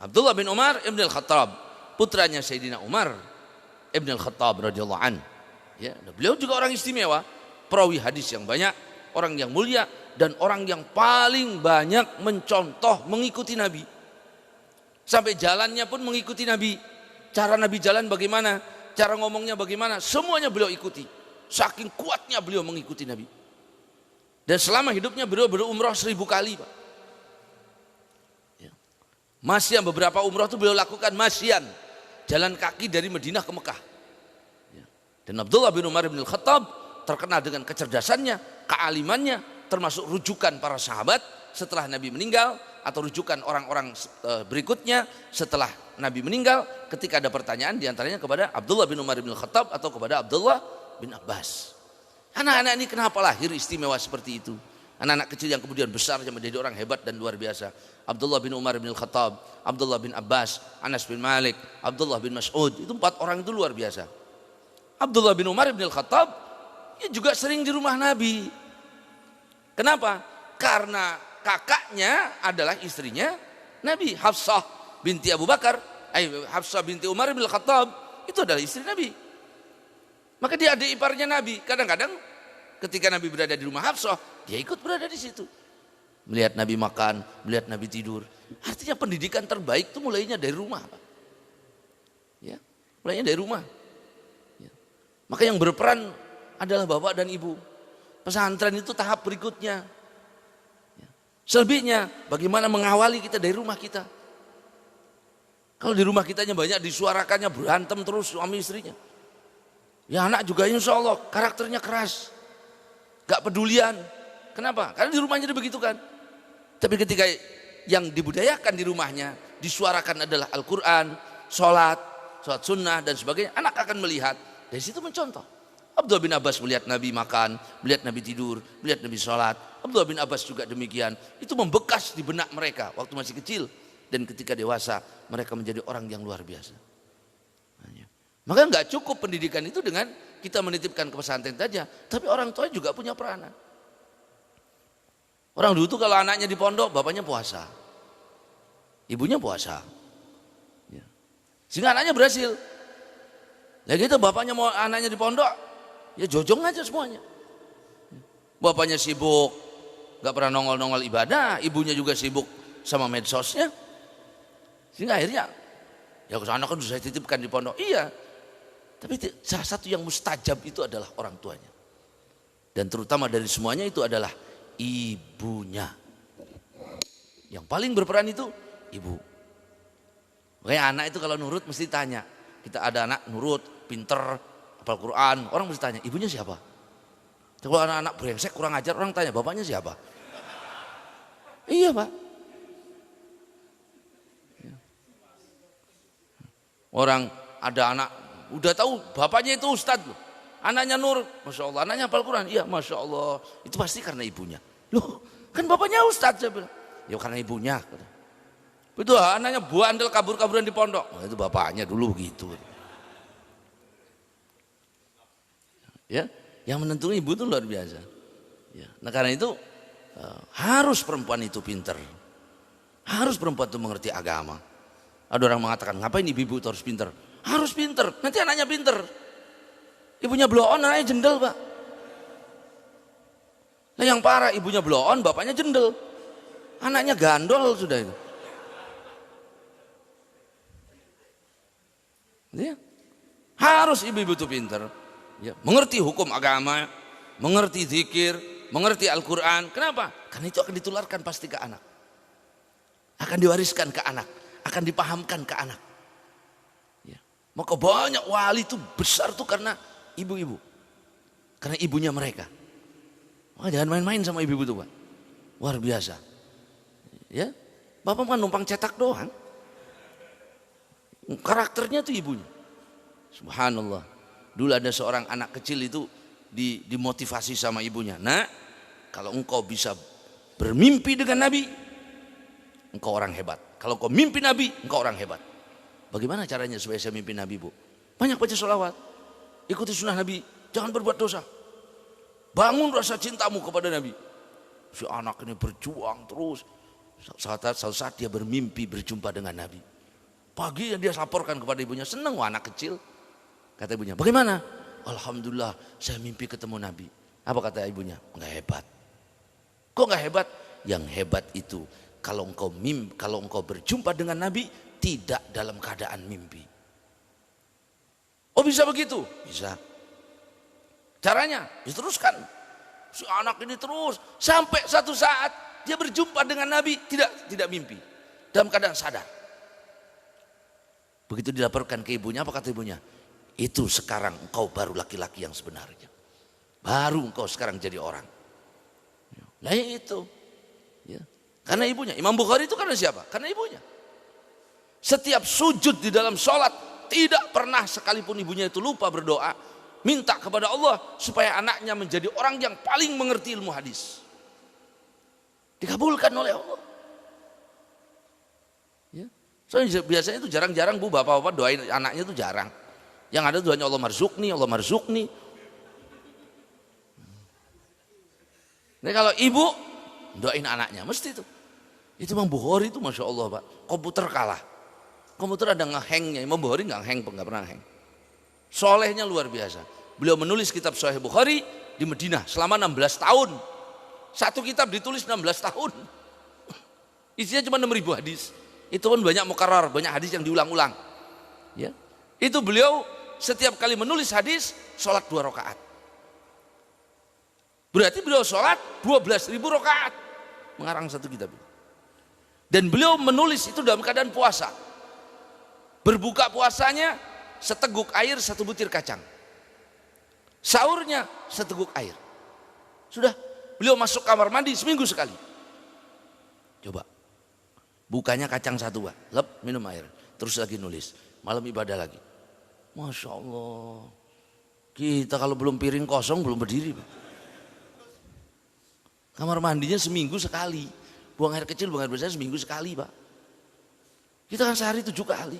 Abdullah bin Umar Ibn al-Khattab, putranya Sayyidina Umar Ibn al-Khattab radhiyallahu an. Ya, beliau juga orang istimewa, perawi hadis yang banyak, orang yang mulia dan orang yang paling banyak mencontoh mengikuti Nabi. Sampai jalannya pun mengikuti Nabi. Cara Nabi jalan bagaimana, cara ngomongnya bagaimana, semuanya beliau ikuti. Saking kuatnya beliau mengikuti Nabi. Dan selama hidupnya beliau berumrah 1000 kali, Pak. Ya. Masyian, beberapa umrah itu beliau lakukan masyian, jalan kaki dari Madinah ke Mekah. Ya. Dan Abdullah bin Umar bin Al-Khattab terkenal dengan kecerdasannya, kealimannya, termasuk rujukan para sahabat setelah Nabi meninggal, atau rujukan orang-orang berikutnya setelah Nabi meninggal ketika ada pertanyaan diantaranya kepada Abdullah bin Umar bin Khattab atau kepada Abdullah bin Abbas. Anak-anak ini kenapa lahir istimewa seperti itu? Anak-anak kecil yang kemudian besar menjadi orang hebat dan luar biasa. Abdullah bin Umar bin Khattab, Abdullah bin Abbas, Anas bin Malik, Abdullah bin Mas'ud, itu 4 orang itu luar biasa. Abdullah bin Umar bin Khattab ya juga sering di rumah Nabi. Kenapa? Karena kakaknya adalah istrinya Nabi, Hafsah binti Abu Bakar, Hafsah binti Umar bin Khattab, itu adalah istri Nabi. Maka dia adik iparnya Nabi. Kadang-kadang ketika Nabi berada di rumah Hafsah, dia ikut berada di situ. Melihat Nabi makan, melihat Nabi tidur. Artinya pendidikan terbaik itu mulainya dari rumah, Pak. Ya, mulainya dari rumah. Ya. Maka yang berperan adalah bapak dan ibu. Pesantren itu tahap berikutnya. Selebihnya bagaimana mengawali kita dari rumah kita. Kalau di rumah kitanya banyak disuarakannya berantem terus suami istrinya, ya anak juga insya Allah karakternya keras, gak pedulian. Kenapa? Karena di rumahnya dia begitu kan. Tapi ketika yang dibudayakan di rumahnya disuarakan adalah Al-Quran, sholat sunnah dan sebagainya, anak akan melihat dari situ mencontoh. Abdullah bin Abbas melihat Nabi makan, melihat Nabi tidur, melihat Nabi sholat. Abdullah bin Abbas juga demikian. Itu membekas di benak mereka waktu masih kecil. Dan ketika dewasa mereka menjadi orang yang luar biasa. Maka nggak cukup pendidikan itu dengan kita menitipkan ke pesantren saja. Tapi orang tua juga punya peranan. Orang dulu tuh kalau anaknya di pondok, bapaknya puasa. Ibunya puasa. Sehingga anaknya berhasil. Ya gitu, bapaknya mau anaknya di pondok, ya jojong aja semuanya. Bapaknya sibuk, gak pernah nongol-nongol ibadah, ibunya juga sibuk sama medsosnya. Sehingga akhirnya, ya kesana kan saya titipkan di pondok. Iya, tapi salah satu yang mustajab itu adalah orang tuanya. Dan terutama dari semuanya itu adalah ibunya. Yang paling berperan itu ibu. Makanya anak itu kalau nurut mesti tanya. Kita ada anak nurut, pinter, hafal Quran, orang mesti tanya, ibunya siapa? Kalau anak-anak brengsek, kurang ajar, orang tanya, bapaknya siapa? Iya Pak. Orang ada anak, udah tahu bapaknya itu ustadz loh. Anaknya nurut, Masya Allah, anaknya hafal Quran, iya Masya Allah. Itu pasti karena ibunya. Loh, kan bapaknya ustadz, saya bilang. Ya karena ibunya. Itu anaknya bandel kabur-kaburan di pondok. Nah, itu bapaknya dulu begitu. Ya, yang menentukan ibu itu luar biasa. Ya, nah karena itu harus perempuan itu pinter. Harus perempuan itu mengerti agama. Ada orang mengatakan, ngapain ibu itu harus pinter? Harus pinter, nanti anaknya pinter. Ibunya blow on, anaknya jendel Pak. Nah yang parah, ibunya blow on, bapaknya jendel. Anaknya gandol sudah itu. Ya. Harus ibu-ibu itu pinter. Ya. Mengerti hukum agama, mengerti zikir, mengerti Al-Quran. Kenapa? Karena itu akan ditularkan pasti ke anak. Akan diwariskan ke anak. Akan dipahamkan ke anak. Ya. Maka banyak wali itu besar tuh karena ibu-ibu. Karena ibunya mereka. Maka jangan main-main sama ibu-ibu tuh Pak. Luar biasa. Ya, bapak kan numpang cetak doang. Karakternya tuh ibunya. Subhanallah. Dulu ada seorang anak kecil itu dimotivasi sama ibunya. Nah, kalau engkau bisa bermimpi dengan Nabi, engkau orang hebat. Kalau engkau mimpi Nabi, engkau orang hebat. Bagaimana caranya supaya saya mimpi Nabi, Bu? Banyak baca sholawat. Ikuti sunnah Nabi. Jangan berbuat dosa. Bangun rasa cintamu kepada Nabi. Si anak ini berjuang terus. Suatu saat dia bermimpi berjumpa dengan Nabi. Pagi dia laporkan kepada ibunya, senang anak kecil. Kata ibunya, bagaimana? Alhamdulillah saya mimpi ketemu Nabi. Apa kata ibunya? Enggak hebat. Kok enggak hebat? Yang hebat itu kalau engkau berjumpa dengan Nabi tidak dalam keadaan mimpi. Oh bisa begitu? Bisa. Caranya diteruskan. Si anak ini terus sampai satu saat dia berjumpa dengan Nabi tidak mimpi, dalam keadaan sadar. Begitu dilaporkan ke ibunya, apa kata ibunya? Itu sekarang engkau baru laki-laki yang sebenarnya. Baru engkau sekarang jadi orang. Nah itu. Ya. Karena ibunya. Imam Bukhari itu karena siapa? Karena ibunya. Setiap sujud di dalam sholat tidak pernah sekalipun ibunya itu lupa berdoa, minta kepada Allah supaya anaknya menjadi orang yang paling mengerti ilmu hadis. Dikabulkan oleh Allah. Ya. Soalnya biasanya itu jarang-jarang Bu bapak-bapak doain anaknya itu jarang. Yang ada doanya Allah marzuqni, Allah marzuqni. Nah kalau ibu doain anaknya mesti itu. Itu Imam Bukhari itu Masya Allah Pak. Komputer kalah. Komputer ada ngehangnya. Imam Bukhari nggak pernah hang. Solehnya luar biasa. Beliau menulis kitab Sahih Bukhari di Madinah selama 16 tahun. Satu kitab ditulis 16 tahun. Isinya cuma 6.000 hadis. Itu pun banyak mukarrar, banyak hadis yang diulang-ulang. Ya. Itu beliau setiap kali menulis hadis, sholat 2 rakaat. Berarti beliau sholat 12.000 rakaat. Mengarang satu kitab. Dan beliau menulis itu dalam keadaan puasa. Berbuka puasanya seteguk air 1 butir kacang. Sahurnya seteguk air. Sudah. Beliau masuk kamar mandi seminggu sekali. Coba. Bukanya kacang 1 Pak. Lep, minum air. Terus lagi nulis. Malam ibadah lagi. Masya Allah. Kita kalau belum piring kosong belum berdiri Pak. Kamar mandinya seminggu sekali. Buang air kecil, buang air besar seminggu sekali Pak. Kita kan sehari 7 kali.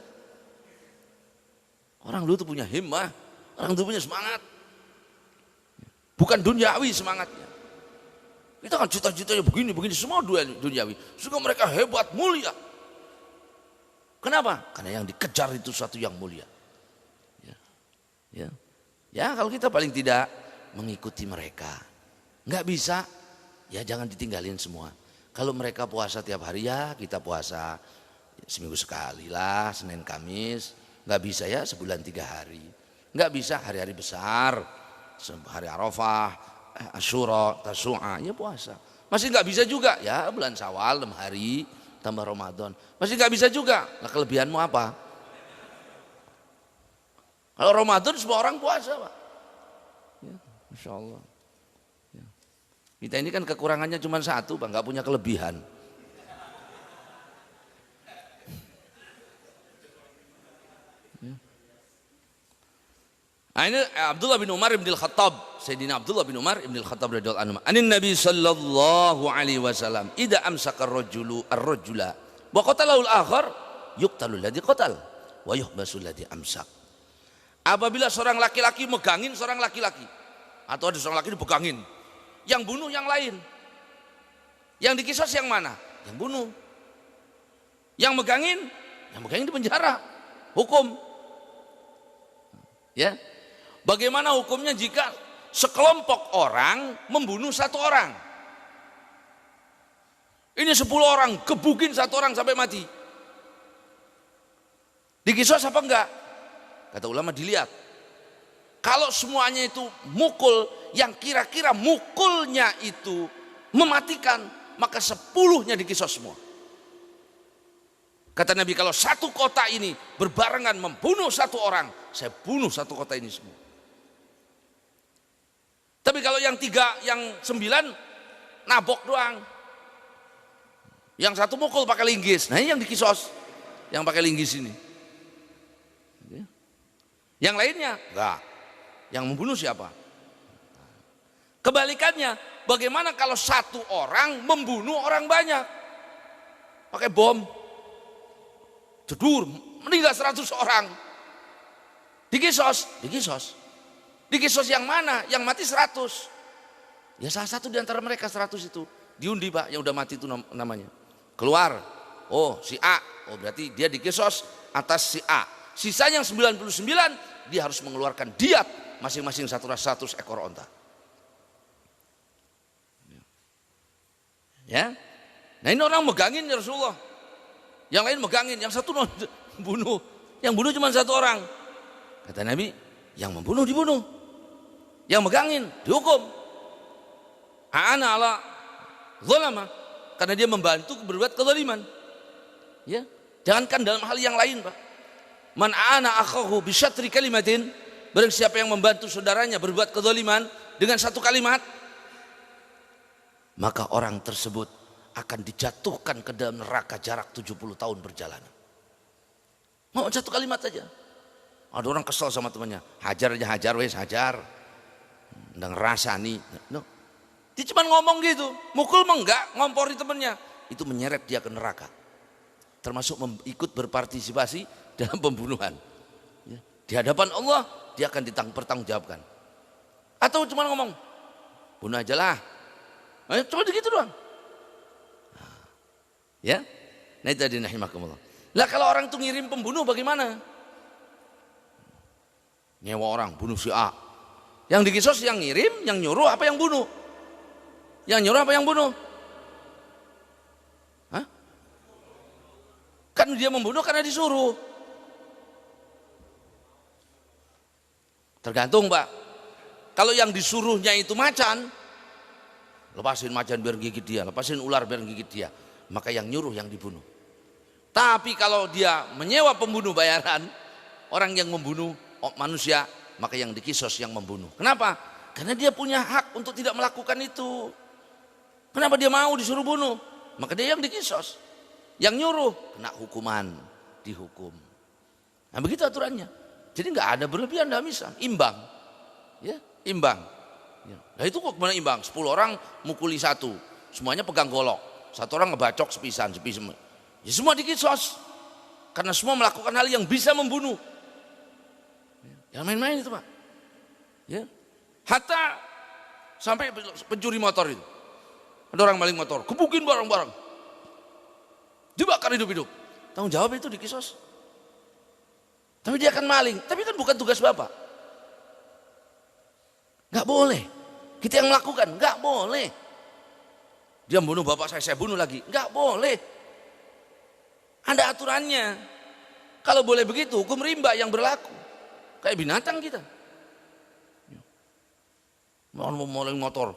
Orang dulu tuh punya himmah. Orang dulu punya semangat. Bukan duniawi semangatnya. Kita kan cita-citanya begini, semua duniawi. Sehingga mereka hebat, mulia. Kenapa? Karena yang dikejar itu sesuatu yang mulia. Ya, kalau kita paling tidak mengikuti mereka. Nggak bisa, ya jangan ditinggalin semua. Kalau mereka puasa tiap hari ya kita puasa seminggu sekali lah, Senin Kamis. Nggak bisa ya sebulan 3 hari. Nggak bisa hari-hari besar, hari Arafah, Asyura, Tasu'a, ya puasa. Masih nggak bisa juga, ya bulan Syawal 6 hari tambah Ramadan. Masih nggak bisa juga. Nah, kelebihanmu apa? Kalau Ramadan semua orang puasa, Pak. Ya, Masya Allah. Ya. Kita ini kan kekurangannya cuma satu, Pak, nggak punya kelebihan. Nah, ini Abdullah bin Umar ibn al-Khattab, Sayyidina Abdullah bin Umar ibn al-Khattab radhiyallahu anhu. Anin Nabi sallallahu alaihi wasallam, "Idza amsaka ar-rajula wa qatalahu al-akhar, yuqtalu alladhi qatal wa yuhbasu alladhi amsak." Apabila seorang laki-laki megangin seorang laki-laki, atau ada seorang laki dipegangin, yang bunuh yang lain. Yang dikisos yang mana? Yang bunuh. Yang megangin di penjara. Hukum. Ya. Bagaimana hukumnya jika sekelompok orang membunuh satu orang? Ini 10 orang, gebugin satu orang sampai mati. Dikisos apa enggak? Kata ulama dilihat. Kalau semuanya itu mukul, yang kira-kira mukulnya itu mematikan, maka 10-nya dikisos semua. Kata Nabi, kalau satu kota ini berbarengan membunuh satu orang, saya bunuh satu kota ini semua. Tapi kalau yang 3, yang 9 nabok doang. Yang satu mukul pakai linggis. Nah ini yang dikisos, yang pakai linggis ini. Yang lainnya enggak. Yang membunuh siapa? Kebalikannya, bagaimana kalau satu orang membunuh orang banyak? Pakai bom. Jedur, meninggal 100 orang. Dikisos. Dikisos yang mana? Yang mati 100. Ya salah satu di antara mereka 100 itu diundi, Pak, yang udah mati itu namanya. Keluar. Oh, si A. Oh, berarti dia dikisos atas si A. Sisa yang 99 dia harus mengeluarkan diat masing-masing 100 ekor onta. Ya. Nah, ini orang megangin ya Rasulullah. Yang lain megangin, yang satu bunuh. Yang bunuh cuma satu orang. Kata Nabi, yang membunuh dibunuh. Yang megangin dihukum. A'ana ala zalama, karena dia membantu berbuat kezaliman. Ya, jangankan dalam hal yang lain, Pak. Man a'ana akhahu bi syatri kalimatin, barang siapa yang membantu saudaranya berbuat kezaliman dengan satu kalimat, maka orang tersebut akan dijatuhkan ke dalam neraka jarak 70 tahun perjalanan. Mau satu kalimat saja. Ada orang kesel sama temannya, hajar aja, hajar wes, hajar. Nggak ngerasani. No. Dia cuma ngomong gitu, mukul mah enggak, ngompori temannya. Itu menyeret dia ke neraka. Termasuk ikut berpartisipasi dalam pembunuhan. Ya. Di hadapan Allah dia akan dipertanggungjawabkan. Atau cuma ngomong, bunuh aja lah. Cuma begitu doang. Ya, nah itu tadi nahimakumullah. Lah kalau orang itu ngirim pembunuh bagaimana? Nyewa orang bunuh si A. Yang dikisos yang ngirim, yang nyuruh apa yang bunuh? Yang nyuruh apa yang bunuh? Hah? Kan dia membunuh karena disuruh. Tergantung, Pak. Kalau yang disuruhnya itu macan, lepasin macan biar gigit dia, lepasin ular biar gigit dia, maka yang nyuruh yang dibunuh. Tapi kalau dia menyewa pembunuh bayaran, orang yang membunuh manusia, maka yang dikisos yang membunuh. Kenapa? Karena dia punya hak untuk tidak melakukan itu. Kenapa dia mau disuruh bunuh? Maka dia yang dikisos. Yang nyuruh kena hukuman, dihukum. Nah begitu aturannya. Jadi nggak ada berlebihan, nggak bisa, imbang. Ya, imbang. Ya. Nah itu kok gimana imbang? 10 orang mukuli satu, semuanya pegang golok. Satu orang ngebacok sepisan. Ya semua dikisos. Karena semua melakukan hal yang bisa membunuh. Ya main-main itu, Pak. Ya. Hatta sampai pencuri motor itu. Ada orang maling motor, kebukin barang-barang. Dibakar hidup-hidup. Tanggung jawab itu dikisos. Tapi dia akan maling, tapi kan bukan tugas Bapak. Enggak boleh. Kita yang melakukan, enggak boleh. Dia membunuh bapak saya bunuh lagi. Enggak boleh. Ada aturannya. Kalau boleh begitu, hukum rimba yang berlaku. Kayak binatang kita. mau maling motor,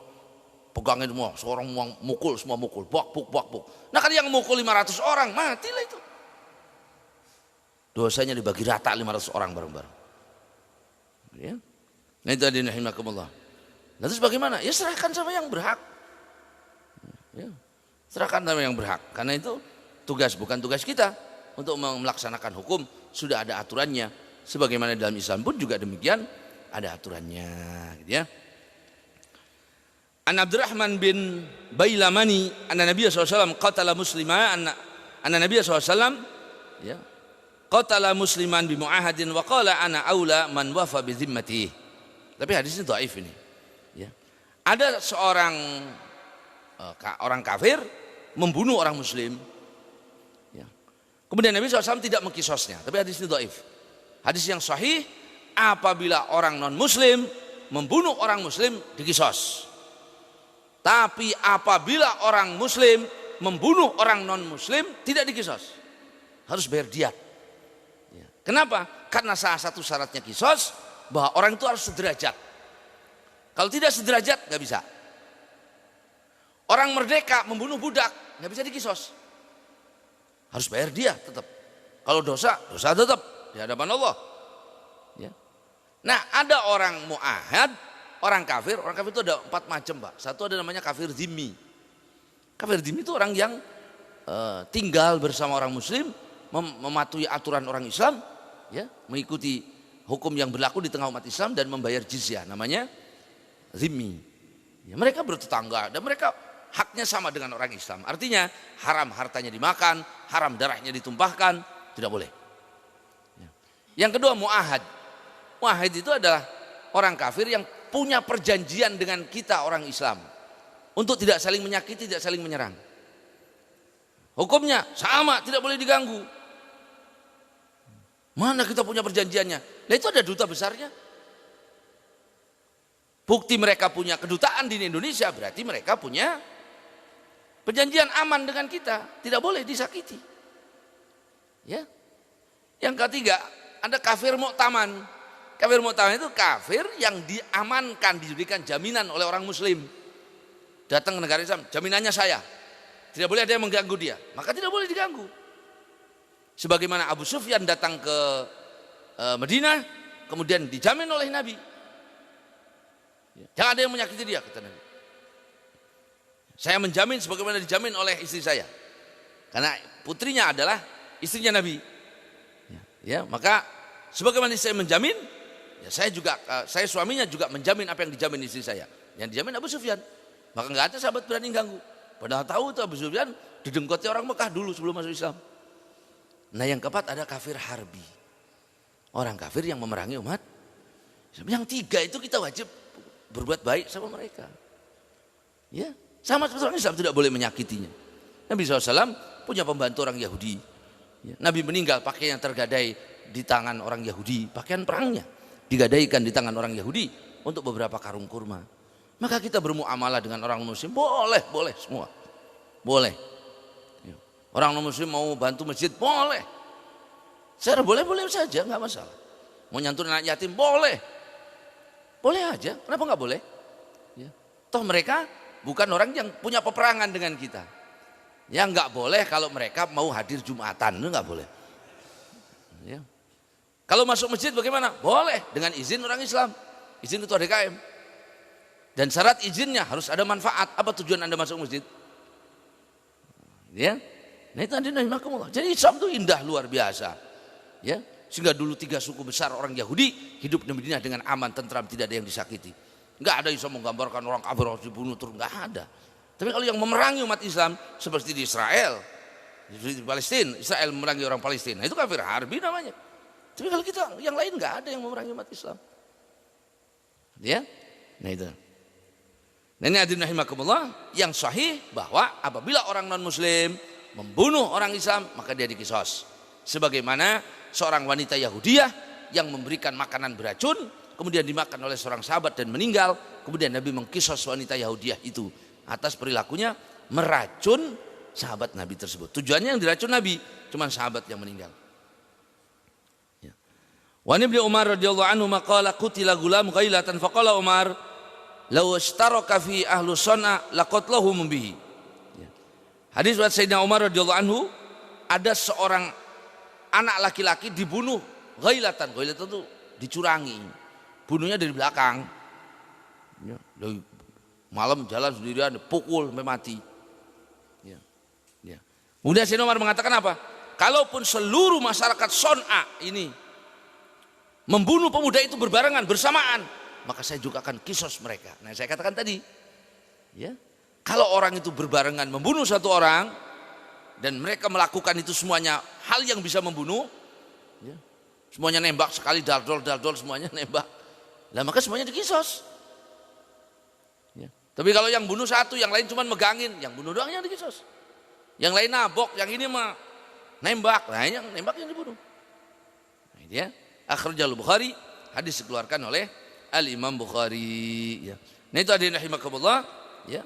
pegangin semua, seorang mukul, semua mukul, bak buk. Nah kan yang mukul 500 orang, matilah itu. Dosanya dibagi rata 500 orang bareng-bareng. Ya. Nah itu hadirin rahimakumullah. Nah terus bagaimana? Ya serahkan sama yang berhak. Ya. Serahkan sama yang berhak. Karena itu bukan tugas kita untuk melaksanakan hukum, sudah ada aturannya. Sebagaimana dalam Islam pun juga demikian, ada aturannya, gitu ya. An Abdurrahman bin Bailamani anna Nabiy sallallahu alaihi wasallam qatala muslima anna Nabiy sallallahu alaihi wasallam ya qatala musliman bi muahadin wa qala ana aula man wafa bi dhimmatihi. Tapi hadis ini dhaif ini. Ya. Ada seorang orang kafir membunuh orang muslim. Ya. Kemudian Nabi SAW tidak mengkisosnya, tapi hadis ini dhaif. Hadis yang sahih, apabila orang non muslim membunuh orang muslim dikisos. Tapi apabila orang muslim membunuh orang non muslim tidak dikisos, harus bayar diat. Ya. Kenapa? Karena salah satu syaratnya kisos bahwa orang itu harus sederajat. Kalau tidak sederajat nggak bisa. Orang merdeka membunuh budak nggak bisa dikisos, harus bayar dia tetap. Kalau dosa tetap di hadapan Allah. Ya. Nah ada orang mu'ahad, orang kafir itu ada 4 macam, Pak. Satu ada namanya kafir dhimmi. Kafir dhimmi itu orang yang tinggal bersama orang muslim, mematuhi aturan orang Islam, ya, mengikuti hukum yang berlaku di tengah umat Islam dan membayar jizyah, namanya dhimmi. Ya, mereka bertetangga dan mereka haknya sama dengan orang Islam. Artinya haram hartanya dimakan, haram darahnya ditumpahkan, tidak boleh. Ya. Yang kedua mu'ahad. Mu'ahad itu adalah orang kafir yang punya perjanjian dengan kita orang Islam untuk tidak saling menyakiti, tidak saling menyerang. Hukumnya sama, tidak boleh diganggu. Mana kita punya perjanjiannya? Nah itu ada duta besarnya. Bukti mereka punya kedutaan di Indonesia, berarti mereka punya perjanjian aman dengan kita, tidak boleh disakiti. Ya. Yang ketiga, ada kafir mu'taman. Kafir mu'taman itu kafir yang diamankan, diberikan jaminan oleh orang muslim. Datang ke negara Islam, jaminannya saya. Tidak boleh ada yang mengganggu dia, maka tidak boleh diganggu. Sebagaimana Abu Sufyan datang ke Madinah, kemudian dijamin oleh Nabi. Jangan ada yang menyakiti dia, kata Nabi. Saya menjamin sebagaimana dijamin oleh istri saya. Karena putrinya adalah istrinya Nabi. Ya, maka sebagaimana saya menjamin, ya saya suaminya juga menjamin apa yang dijamin istri saya. Yang dijamin Abu Sufyan. Maka enggak ada sahabat berani ganggu. Padahal tahu itu Abu Sufyan didengkoti orang Mekah dulu sebelum masuk Islam. Nah yang keempat ada kafir harbi. Orang kafir yang memerangi umat. Yang 3 itu kita wajib berbuat baik sama mereka. Ya, sama seperti orang Islam tidak boleh menyakitinya. Nabi SAW punya pembantu orang Yahudi. Ya, Nabi meninggal pakaian tergadai di tangan orang Yahudi. Pakaian perangnya digadaikan di tangan orang Yahudi untuk beberapa karung kurma. Maka kita bermuamalah dengan orang muslim boleh semua. Boleh. Orang muslim mau bantu masjid boleh. Secara boleh saja, nggak masalah. Mau nyantun anak yatim boleh. Boleh aja, kenapa nggak boleh? Ya. Toh mereka bukan orang yang punya peperangan dengan kita. Ya nggak boleh kalau mereka mau hadir Jumatan, itu nggak boleh. Ya. Kalau masuk masjid bagaimana? Boleh dengan izin orang Islam, izin ketua DKM. Dan syarat izinnya harus ada manfaat. Apa tujuan Anda masuk masjid? Ya, nah itu rahimakumullah. Jadi Islam itu indah luar biasa. Ya, sehingga dulu 3 suku besar orang Yahudi hidup di Madinah dengan aman, tentram, tidak ada yang disakiti. Enggak ada Islam menggambarkan orang kafir harus dibunuh terus, enggak ada. Tapi kalau yang memerangi umat Islam seperti di Israel, di Palestina, Israel memerangi orang Palestina, itu kafir harbi namanya. Tapi kalau kita yang lain enggak ada yang memerangi umat Islam. Ya, nah itu. Nah ini hadirin rahimakumullah, yang sahih bahwa apabila orang non muslim membunuh orang Islam maka dia dikisos. Sebagaimana seorang wanita Yahudiyah yang memberikan makanan beracun kemudian dimakan oleh seorang sahabat dan meninggal, kemudian Nabi mengkisos wanita Yahudiyah itu atas perilakunya meracun sahabat Nabi tersebut. Tujuannya yang diracun Nabi, cuma sahabat yang meninggal. Wa Ibnu Umar radhiyallahu anhu maqala qutila gulam ghailatan faqala Umar law istaraka fi ahlu sana laqatlahum bihi. Hadis riwayat Sayyidina Umar radhiyallahu anhu, ada seorang anak laki-laki dibunuh ghailatan. Ghailatan itu dicurangi. Bunuhnya dari belakang. Ya, dari malam jalan sendirian, pukul sampai mati. Ya. Ya. Kemudian Sayyidina Umar mengatakan apa? Kalaupun seluruh masyarakat Son'a ini membunuh pemuda itu berbarengan, bersamaan, maka saya juga akan kisos mereka. Nah, saya katakan tadi, ya, kalau orang itu berbarengan membunuh satu orang dan mereka melakukan itu semuanya hal yang bisa membunuh, ya, semuanya nembak sekali, dardol semuanya nembak, lah maka semuanya dikisos. Ya. Tapi kalau yang bunuh satu, yang lain cuma megangin, yang bunuh doang yang dikisos. Yang lain nabok, yang ini mah nembak, nah yang nembak yang dibunuh. Nah, ini ya. Akhrajal Bukhari, hadis dikeluarkan oleh Al-Imam Bukhari. Ya. Nah itu hadirin rahimakumullah. Ya.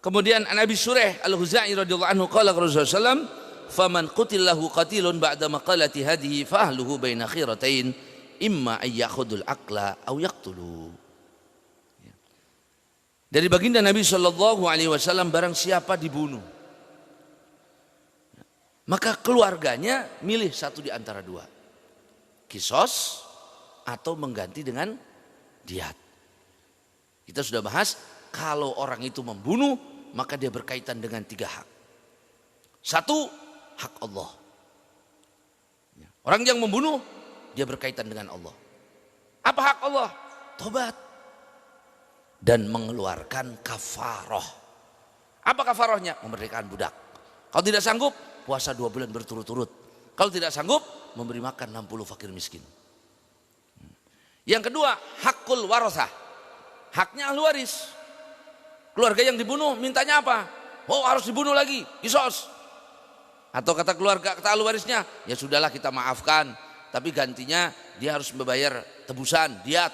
Kemudian An Abi Sureh Al-Khuzai radhiyallahu anhu qala Rasulullah SAW, faman qutillahu qatilun ba'da maqalati hadihi fa ahluhu baina khiratain imma ayyakhudul aqla aw yaqtulu. Ya. Dari baginda Nabi sallallahu alaihi wasallam, barang siapa dibunuh, maka keluarganya milih satu di antara dua, kisos atau mengganti dengan diat. Kita sudah bahas, kalau orang itu membunuh maka dia berkaitan dengan 3 hak. Satu, hak Allah. Orang yang membunuh dia berkaitan dengan Allah. Apa hak Allah? Tobat dan mengeluarkan kafarah. Apa kafarahnya? Memerdekakan budak. Kalau tidak sanggup, puasa 2 bulan berturut-turut. Kalau tidak sanggup, memberi makan 60 fakir miskin. Yang kedua, hakul warasah, haknya ahli waris. Keluarga yang dibunuh mintanya apa? Oh, harus dibunuh lagi, kisos. Atau kata keluarga, kata ahli warisnya, ya sudahlah kita maafkan, tapi gantinya dia harus membayar tebusan, diat.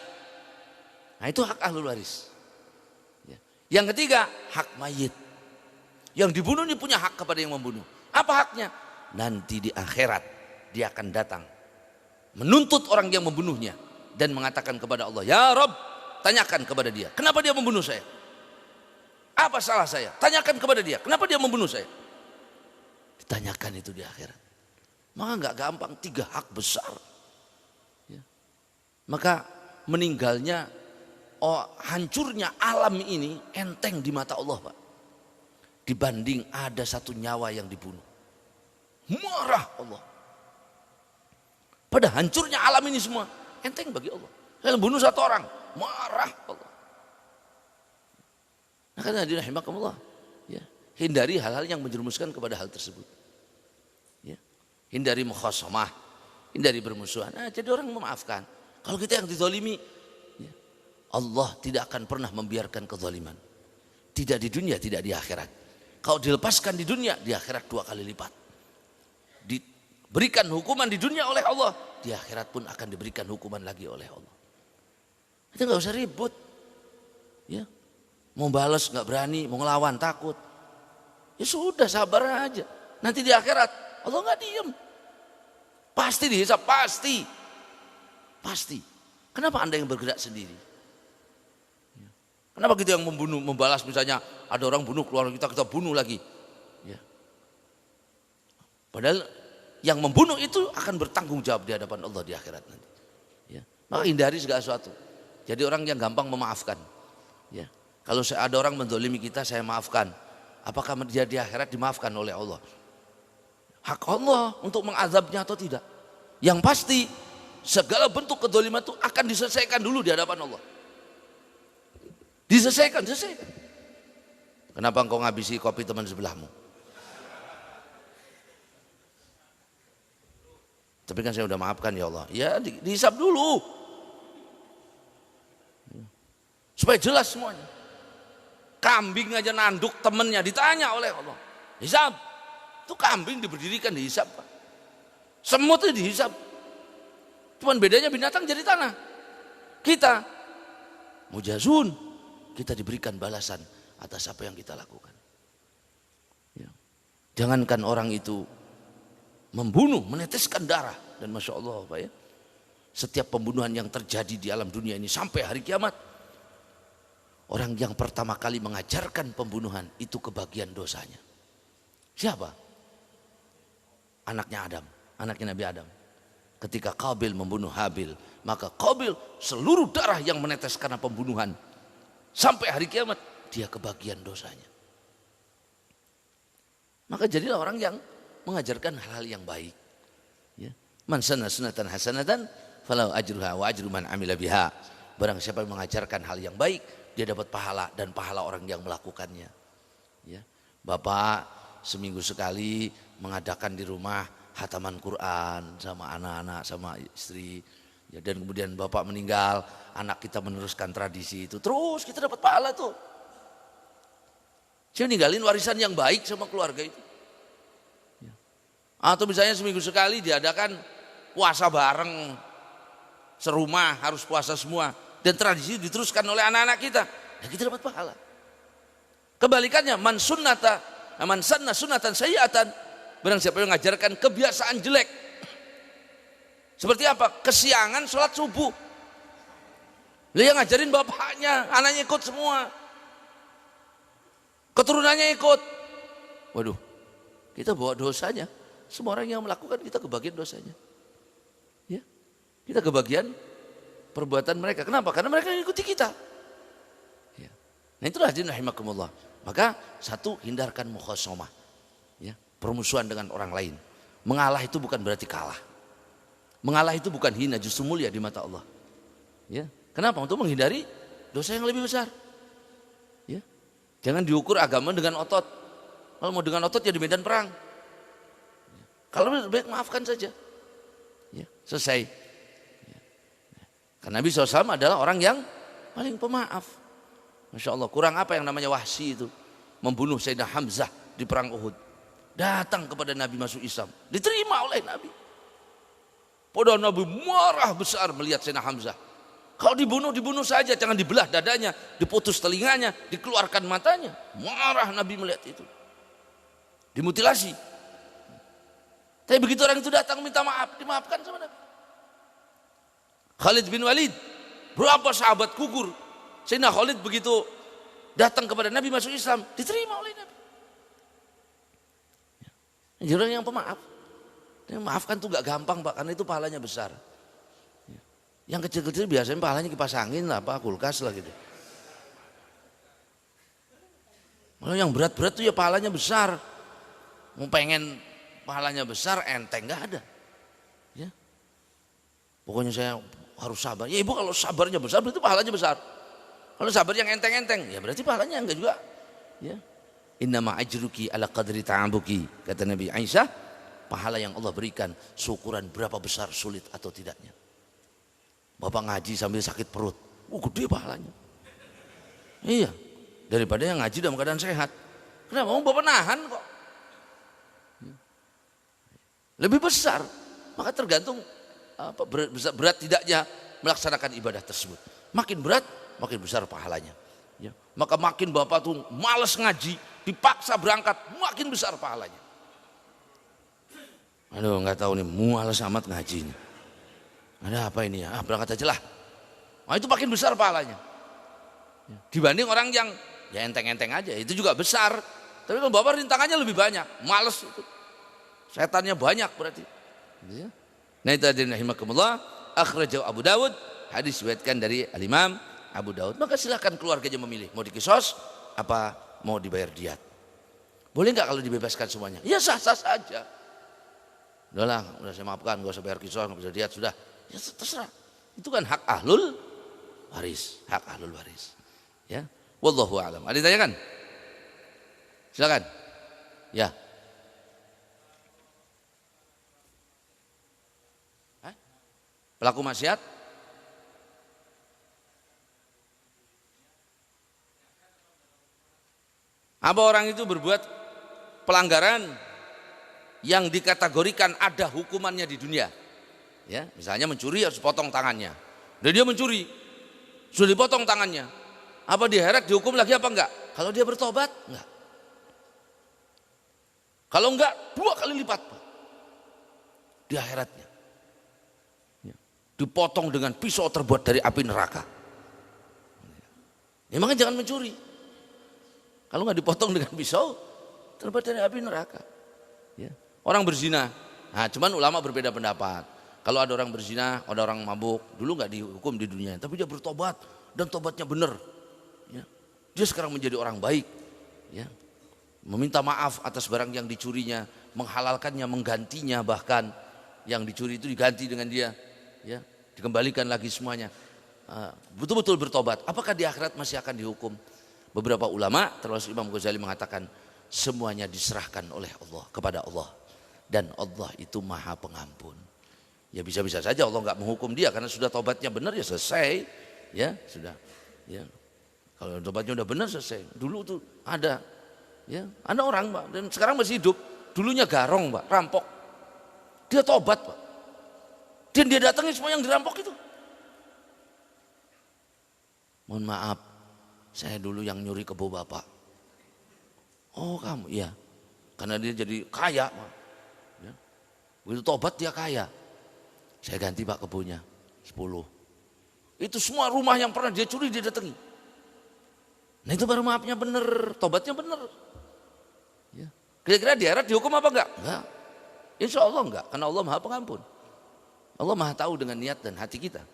Nah itu hak ahli waris. Yang ketiga, hak mayit. Yang dibunuh ini punya hak kepada yang membunuh. Apa haknya? Nanti di akhirat dia akan datang menuntut orang yang membunuhnya dan mengatakan kepada Allah, ya Rabb, tanyakan kepada dia, kenapa dia membunuh saya? Apa salah saya? Tanyakan kepada dia, kenapa dia membunuh saya? Ditanyakan itu di akhirat. Maka nggak gampang, 3 hak besar. Ya. Maka meninggalnya, hancurnya alam ini enteng di mata Allah, Pak, dibanding ada satu nyawa yang dibunuh. Marah Allah. Pada hancurnya alam ini semua enteng bagi Allah. Saya bunuh satu orang, marah Allah. Nah, karena rahimakumullah, ya, hindari hal-hal yang menjerumuskan kepada hal tersebut. Ya. Hindari mukhasamah, hindari bermusuhan. Nah, jadi orang memaafkan. Kalau kita yang dizalimi, ya, Allah tidak akan pernah membiarkan kezaliman. Tidak di dunia, tidak di akhirat. Kalau dilepaskan di dunia, di akhirat 2 kali lipat. Diberikan hukuman di dunia oleh Allah, di akhirat pun akan diberikan hukuman lagi oleh Allah. Itu nggak usah ribut, ya. Mau balas nggak berani, mau ngelawan takut, ya sudah sabar aja. Nanti di akhirat Allah nggak diem, pasti dihisap, pasti. Kenapa Anda yang bergerak sendiri? Kenapa kita yang membunuh, membalas, misalnya ada orang bunuh keluarga kita bunuh lagi, ya. Padahal yang membunuh itu akan bertanggung jawab di hadapan Allah di akhirat nanti. Ya. Maka hindari segala sesuatu. Jadi orang yang gampang memaafkan. Ya. Kalau ada orang menzalimi kita, saya maafkan. Apakah dia di akhirat dimaafkan oleh Allah? Hak Allah untuk mengazabnya atau tidak? Yang pasti segala bentuk kedzaliman itu akan diselesaikan dulu di hadapan Allah. Diselesaikan. Kenapa engkau ngabisi kopi teman sebelahmu? Tapi kan saya udah maafkan ya Allah. Ya dihisap dulu. Supaya jelas semuanya. Kambing aja nanduk temennya ditanya oleh Allah. Hisap. Itu kambing diberdirikan dihisap, Pak. Semut itu dihisap. Cuman bedanya binatang jadi tanah. Kita mujazun, kita diberikan balasan atas apa yang kita lakukan. Ya. Jangankan orang itu membunuh, meneteskan darah, dan masya Allah, Pak, ya, setiap pembunuhan yang terjadi di alam dunia ini sampai hari kiamat Orang yang pertama kali mengajarkan pembunuhan itu kebagian dosanya. Siapa? Anaknya Adam, anaknya Nabi Adam. Ketika Qabil membunuh Habil, maka Qabil seluruh darah yang menetes karena pembunuhan sampai hari kiamat dia kebagian dosanya. Maka jadilah orang yang mengajarkan hal-hal yang baik. Ya. Man sanna sunatan hasanatan falahu ajruha wa ajru man amila biha. Barang siapa yang mengajarkan hal yang baik, dia dapat pahala dan pahala orang yang melakukannya. Ya. Bapak seminggu sekali mengadakan di rumah khataman Quran sama anak-anak sama istri. Ya, dan kemudian bapak meninggal, anak kita meneruskan tradisi itu. Terus kita dapat pahala tuh. Saya ninggalin warisan yang baik sama keluarga itu. Ya. Atau misalnya seminggu sekali diadakan puasa bareng. Serumah harus puasa semua. Dan tradisi diteruskan oleh anak-anak kita. Ya kita dapat pahala. Kebalikannya, man sanna sunnatan sayyi'atan. Barang siapa yang mengajarkan kebiasaan jelek. Seperti apa? Kesiangan sholat subuh. Dia yang ngajarin bapaknya, anaknya ikut semua. Keturunannya ikut. Waduh, kita bawa dosanya. Semua orang yang melakukan kita kebagian dosanya. Ya, kita kebagian perbuatan mereka. Kenapa? Karena mereka mengikuti kita. Ya. Nah itulah hadirin rahimakumullah. Maka satu, hindarkan mukhasomah. Ya, permusuhan dengan orang lain. Mengalah itu bukan berarti kalah. Mengalah itu bukan hina, justru mulia di mata Allah. Ya, kenapa? Untuk menghindari dosa yang lebih besar. Ya, jangan diukur agama dengan otot. Kalau mau dengan otot ya di medan perang. Ya. Kalau lebih baik maafkan saja. Ya, selesai. Ya. Karena Nabi SAW adalah orang yang paling pemaaf. Masya Allah, kurang apa yang namanya Wahsy itu membunuh Sayyidina Hamzah di perang Uhud. Datang kepada Nabi masuk Islam, diterima oleh Nabi. Padahal Nabi marah besar melihat Sayyidina Hamzah. Kalau dibunuh saja, jangan dibelah dadanya, diputus telinganya, dikeluarkan matanya. Marah Nabi melihat itu. Dimutilasi. Tapi begitu orang itu datang minta maaf, dimaafkan sama Nabi. Khalid bin Walid, berapa sahabat gugur. Sayyidina Khalid begitu datang kepada Nabi masuk Islam, diterima oleh Nabi. Jadi orang yang pemaaf. Yang maafkan tuh gak gampang Pak, karena itu pahalanya besar. Yang kecil-kecil biasanya pahalanya kipas angin lah, apa kulkas lah gitu. Kalau yang berat-berat tuh ya pahalanya besar. Mau pengen pahalanya besar, enteng gak ada. Ya. Pokoknya saya harus sabar. Ya ibu kalau sabarnya besar berarti pahalanya besar. Kalau sabar yang enteng-enteng, ya berarti pahalanya enggak juga. Ya. Innama ajruki ala qadri ta'abuki, kata Nabi Aisyah, pahala yang Allah berikan syukuran berapa besar sulit atau tidaknya. Bapak ngaji sambil sakit perut, gede pahalanya. Iya, daripada yang ngaji dalam keadaan sehat. Kenapa? Mau bapak nahan kok. Lebih besar, maka tergantung apa berat tidaknya melaksanakan ibadah tersebut. Makin berat, makin besar pahalanya. Ya. Maka makin bapak tuh malas ngaji, dipaksa berangkat, makin besar pahalanya. Aduh nggak tahu nih, malas amat ngajinya. Ada apa ini ya? Berangkat aja lah. Nah, itu makin besar pahalanya. Ya. Dibanding orang yang ya enteng-enteng aja, itu juga besar. Tapi kalau bapak rintangannya lebih banyak, malas itu. Setannya banyak berarti. Ya. Nah itu hadirin rahimakumullah, akhrajahu Abu Dawud, hadis diriwayatkan dari Al-Imam Abu Dawud. Maka silakan keluarganya memilih mau dikisos apa mau dibayar diat. Boleh nggak kalau dibebaskan semuanya? Ya sah-sah saja. Udahlah, udah saya maafkan, gak usah bayar kisos, gak usah diat, sudah. Ya terserah. Itu kan hak ahlul waris, hak ahlul waris. Ya, wallahu a'lam. Ada ditanyakan? Silakan. Ya. Hah? Pelaku maksiat? Apa orang itu berbuat pelanggaran yang dikategorikan ada hukumannya di dunia? Ya, misalnya mencuri harus potong tangannya. Dan dia mencuri, sudah dipotong tangannya. Apa di akhirat dihukum lagi apa enggak? Kalau dia bertobat, enggak. Kalau enggak, 2 kali lipat Pak. Di akhiratnya. Ya. Dipotong dengan pisau terbuat dari api neraka. Ya makanya jangan mencuri. Kalau nggak dipotong dengan pisau, terbuat dari api neraka. Ya. Orang berzina, nah cuman ulama berbeda pendapat. Kalau ada orang berzina, ada orang mabuk, dulu nggak dihukum di dunia, tapi dia bertobat dan tobatnya benar. Ya. Dia sekarang menjadi orang baik. Ya. Meminta maaf atas barang yang dicurinya, menghalalkannya, menggantinya, bahkan yang dicuri itu diganti dengan dia. Ya. Dikembalikan lagi semuanya. Betul-betul bertobat. Apakah di akhirat masih akan dihukum? Beberapa ulama termasuk Imam Ghazali mengatakan semuanya diserahkan oleh Allah kepada Allah, dan Allah itu Maha Pengampun. Ya bisa-bisa saja Allah nggak menghukum dia karena sudah tobatnya benar, ya selesai, ya sudah. Ya kalau tobatnya udah benar selesai. Dulu tuh ada orang Pak, dan sekarang masih hidup. Dulunya garong Pak, rampok. Dia tobat Pak, dan dia datangin semua yang dirampok itu. Mohon maaf, saya dulu yang nyuri kebo bapak. Oh kamu, iya. Karena dia jadi kaya Pak. Ya. Begitu tobat dia kaya. Saya ganti Pak kebonya 10. Itu semua rumah yang pernah dia curi dia datangi. Nah itu baru maafnya benar, tobatnya benar. Ya. Kira-kira di akhirat dihukum apa enggak? Enggak. Insya Allah enggak, karena Allah Maha Pengampun. Allah Maha tahu dengan niat dan hati kita.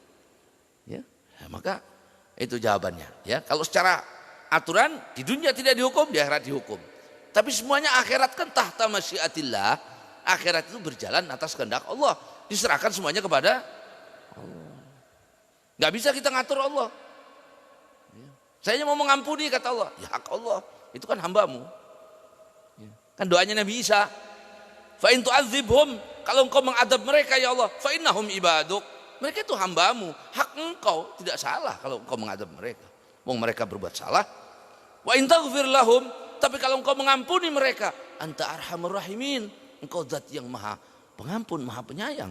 Ya, maka itu jawabannya. Ya, kalau secara aturan di dunia tidak dihukum, di akhirat dihukum. Tapi semuanya akhirat kan tahta masyiatillah. Akhirat itu berjalan atas kehendak Allah. Diserahkan semuanya kepada Allah. Gak bisa kita ngatur Allah. Ya. Saya mau mengampuni kata Allah. Ya hak Allah. Itu kan hambamu. Ya. Kan doanya Nabi Isa. Fa in tu'adzibhum, kalau engkau mengadab mereka ya Allah, fa innahum ibaduk. Mereka itu hambamu, hak engkau tidak salah kalau engkau mengadab mereka. Wong mereka berbuat salah. Wa in taghfir lahum, tapi kalau engkau mengampuni mereka, anta arhamur rahimin. Engkau zat yang Maha Pengampun, Maha Penyayang.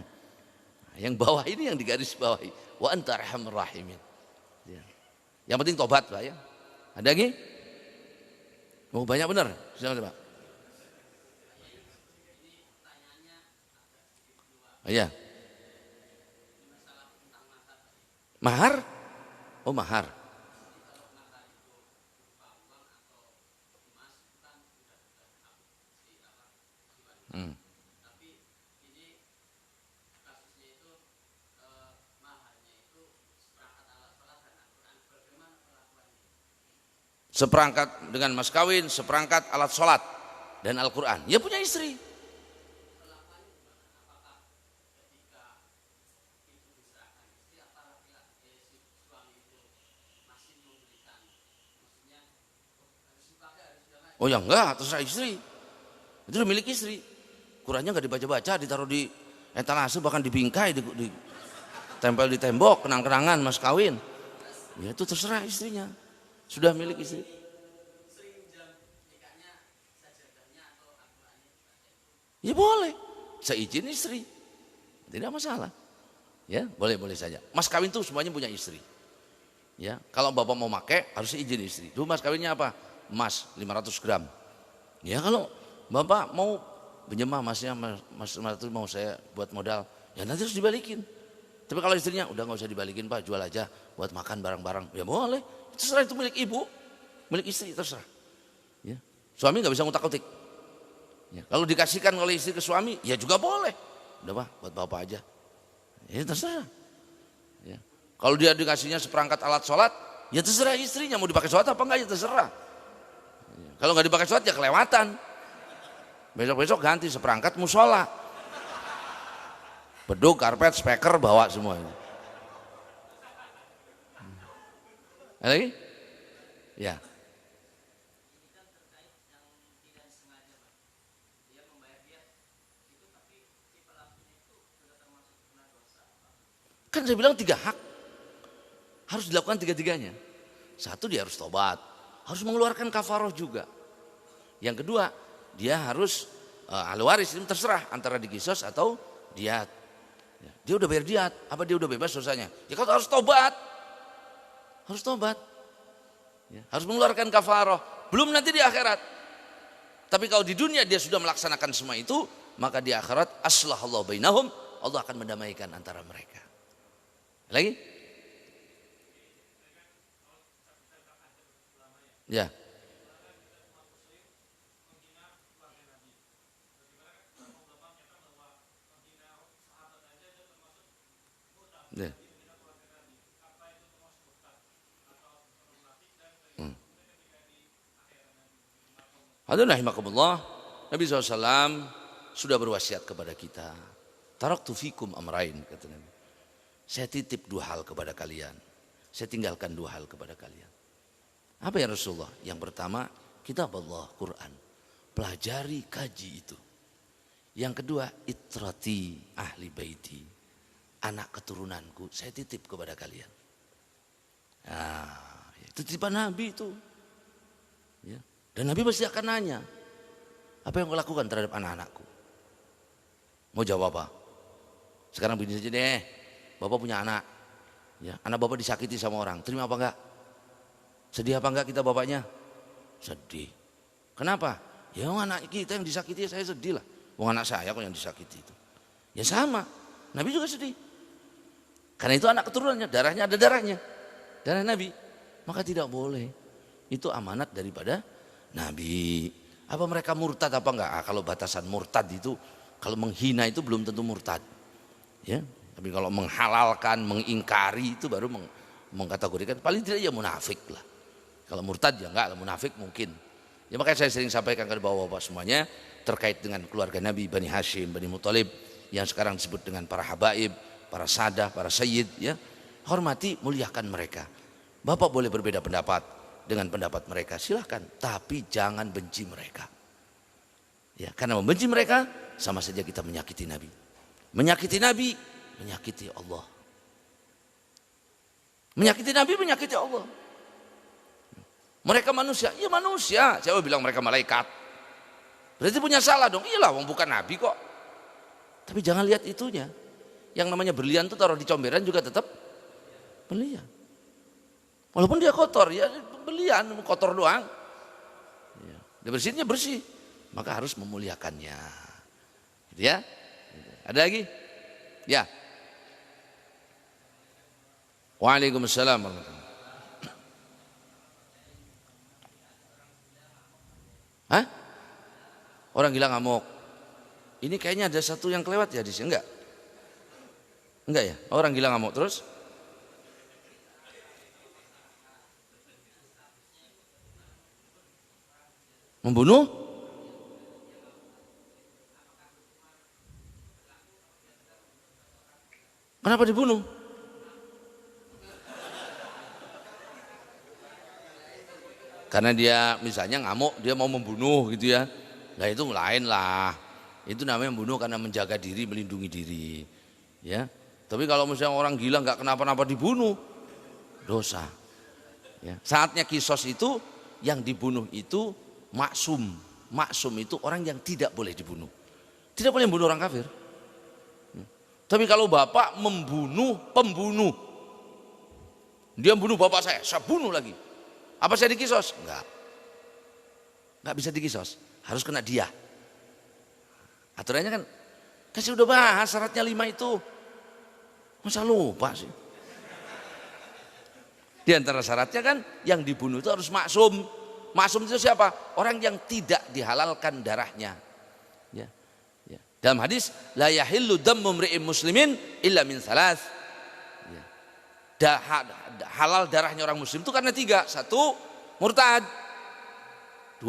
Nah, yang bawah ini yang digaris bawahi. Wa anta arhamur rahimin. Ya. Yang penting tobat Pak ya. Ada lagi? Mau banyak benar? Silakan Pak. Iya. Mahar? Oh mahar. Seperangkat dengan mas kawin, seperangkat alat sholat dan Al-Quran. Ya punya istri. Oh ya enggak, terserah istri. Itu milik istri. Qurannya enggak dibaca-baca, ditaruh di etalase, bahkan dibingkai, tempel di tembok, kenang-kenangan mas kawin. Ya itu terserah istrinya. Sudah milik istri. Ya boleh, seizin istri. Tidak masalah. Ya, boleh-boleh saja. Mas kawin tuh semuanya punya istri. Ya, kalau bapak mau pakai harus izin istri. Dulu mas kawinnya apa? Emas 500 gram. Ya kalau bapak mau pinjam emasnya, mas 500 mau saya buat modal, ya nanti harus dibalikin. Tapi kalau istrinya udah nggak usah dibalikin Pak, jual aja buat makan barang-barang, ya boleh. Terserah, itu milik ibu, milik istri, terserah. Ya. Suami nggak bisa ngutak-ngutik. Ya. Kalau dikasihkan oleh istri ke suami, ya juga boleh. Udah Pak, buat bapak aja. Ya terserah. Ya. Kalau dia dikasihnya seperangkat alat sholat, ya terserah istrinya mau dipakai sholat apa enggak, ya terserah. Ya. Kalau nggak dipakai sholat ya kelewatan. Besok-besok ganti seperangkat musola. Beduk, karpet, speaker bawa semua ini. Ada lagi? Ya. Kan saya bilang 3 hak. Harus dilakukan 3-tiganya. 1, dia harus tobat. Harus mengeluarkan kafaroh juga. Yang kedua, dia harus ahli waris, ini terserah antara dikisos atau diat. Dia udah bayar diat, apa dia udah bebas dosanya? Ya kalau harus tobat. Harus tobat. Ya, harus mengeluarkan kafaroh. Belum nanti di akhirat. Tapi kalau di dunia dia sudah melaksanakan semua itu, maka di akhirat aslahallahu bainahum, Allah akan mendamaikan antara mereka. Lagi? Ya. Ya. Hadirin rahimakumullah, Nabi SAW sudah berwasiat kepada kita. Taraktu fikum amrain, kata Nabi. Saya titip 2 hal kepada kalian. Saya tinggalkan 2 hal kepada kalian. Apa ya Rasulullah? Yang pertama, kitab Allah, Quran. Pelajari, kaji itu. Yang kedua, itrati ahli baiti. Anak keturunanku, saya titip kepada kalian. Nah, itu titipan Nabi itu. Ya. Dan Nabi pasti akan nanya, apa yang kau lakukan terhadap anak-anakku? Mau jawab apa? Sekarang begini saja deh, Bapak punya anak. Ya, anak Bapak disakiti sama orang, terima apa enggak? Sedih apa enggak kita bapaknya? Sedih. Kenapa? Ya anak kita yang disakiti, saya sedih lah. Wong anak saya kok yang disakiti itu. Ya sama, Nabi juga sedih. Karena itu anak keturunannya, darahnya ada darahnya. Darah Nabi. Maka tidak boleh. Itu amanat daripada Nabi. Apa mereka murtad apa enggak? Kalau batasan murtad itu, kalau menghina itu belum tentu murtad. Ya, tapi kalau menghalalkan, mengingkari itu baru mengkategorikan, paling tidak ya munafik lah. Kalau murtad ya enggak, munafik mungkin. Ya makanya saya sering sampaikan kepada bapak-bapak semuanya terkait dengan keluarga Nabi, Bani Hashim, Bani Muthalib yang sekarang disebut dengan para habaib, para sadah, para sayyid, ya. Hormati, muliakan mereka. Bapak boleh berbeda pendapat dengan pendapat mereka, silahkan, tapi jangan benci mereka. Ya, karena membenci mereka sama saja kita menyakiti Nabi. Menyakiti Nabi, menyakiti Allah. Menyakiti Nabi, menyakiti Allah. Mereka manusia, iya manusia. Siapa bilang mereka malaikat? Berarti punya salah dong. Iyalah, wong bukan Nabi kok. Tapi jangan lihat itunya. Yang namanya berlian itu taruh di comberan juga tetap berlian. Walaupun dia kotor, ya berlian, kotor doang. Ya, dia bersihnya bersih, maka harus memuliakannya. Gitu ya. Ada lagi? Ya. Waalaikumsalam warahmatullahi. Hah? Orang gila ngamuk. Ini kayaknya ada satu yang kelewat ya di sini, enggak? Enggak ya? Orang gila ngamuk terus? Membunuh? Kenapa dibunuh? Karena dia misalnya ngamuk, dia mau membunuh gitu ya. Nah itu lain lah. Itu namanya membunuh karena menjaga diri, melindungi diri. Ya. Tapi kalau misalnya orang gila nggak kenapa-napa dibunuh, dosa. Ya. Saatnya kisos itu yang dibunuh itu maksum. Maksum itu orang yang tidak boleh dibunuh. Tidak boleh membunuh orang kafir. Tapi kalau bapak membunuh pembunuh, dia membunuh bapak saya bunuh lagi. Apa saya dikisos? Enggak bisa dikisos, harus kena dia. Aturannya kan saya udah bahas syaratnya 5 itu. Masa lupa sih? Di antara syaratnya kan yang dibunuh itu harus maksum. Maksum itu siapa? Orang yang tidak dihalalkan darahnya. Ya. Ya. Dalam hadis, la yahillu dammu mri'in muslimin illa min thalath. Ya. Halal darahnya orang muslim itu karena 3. 1, murtad. 2,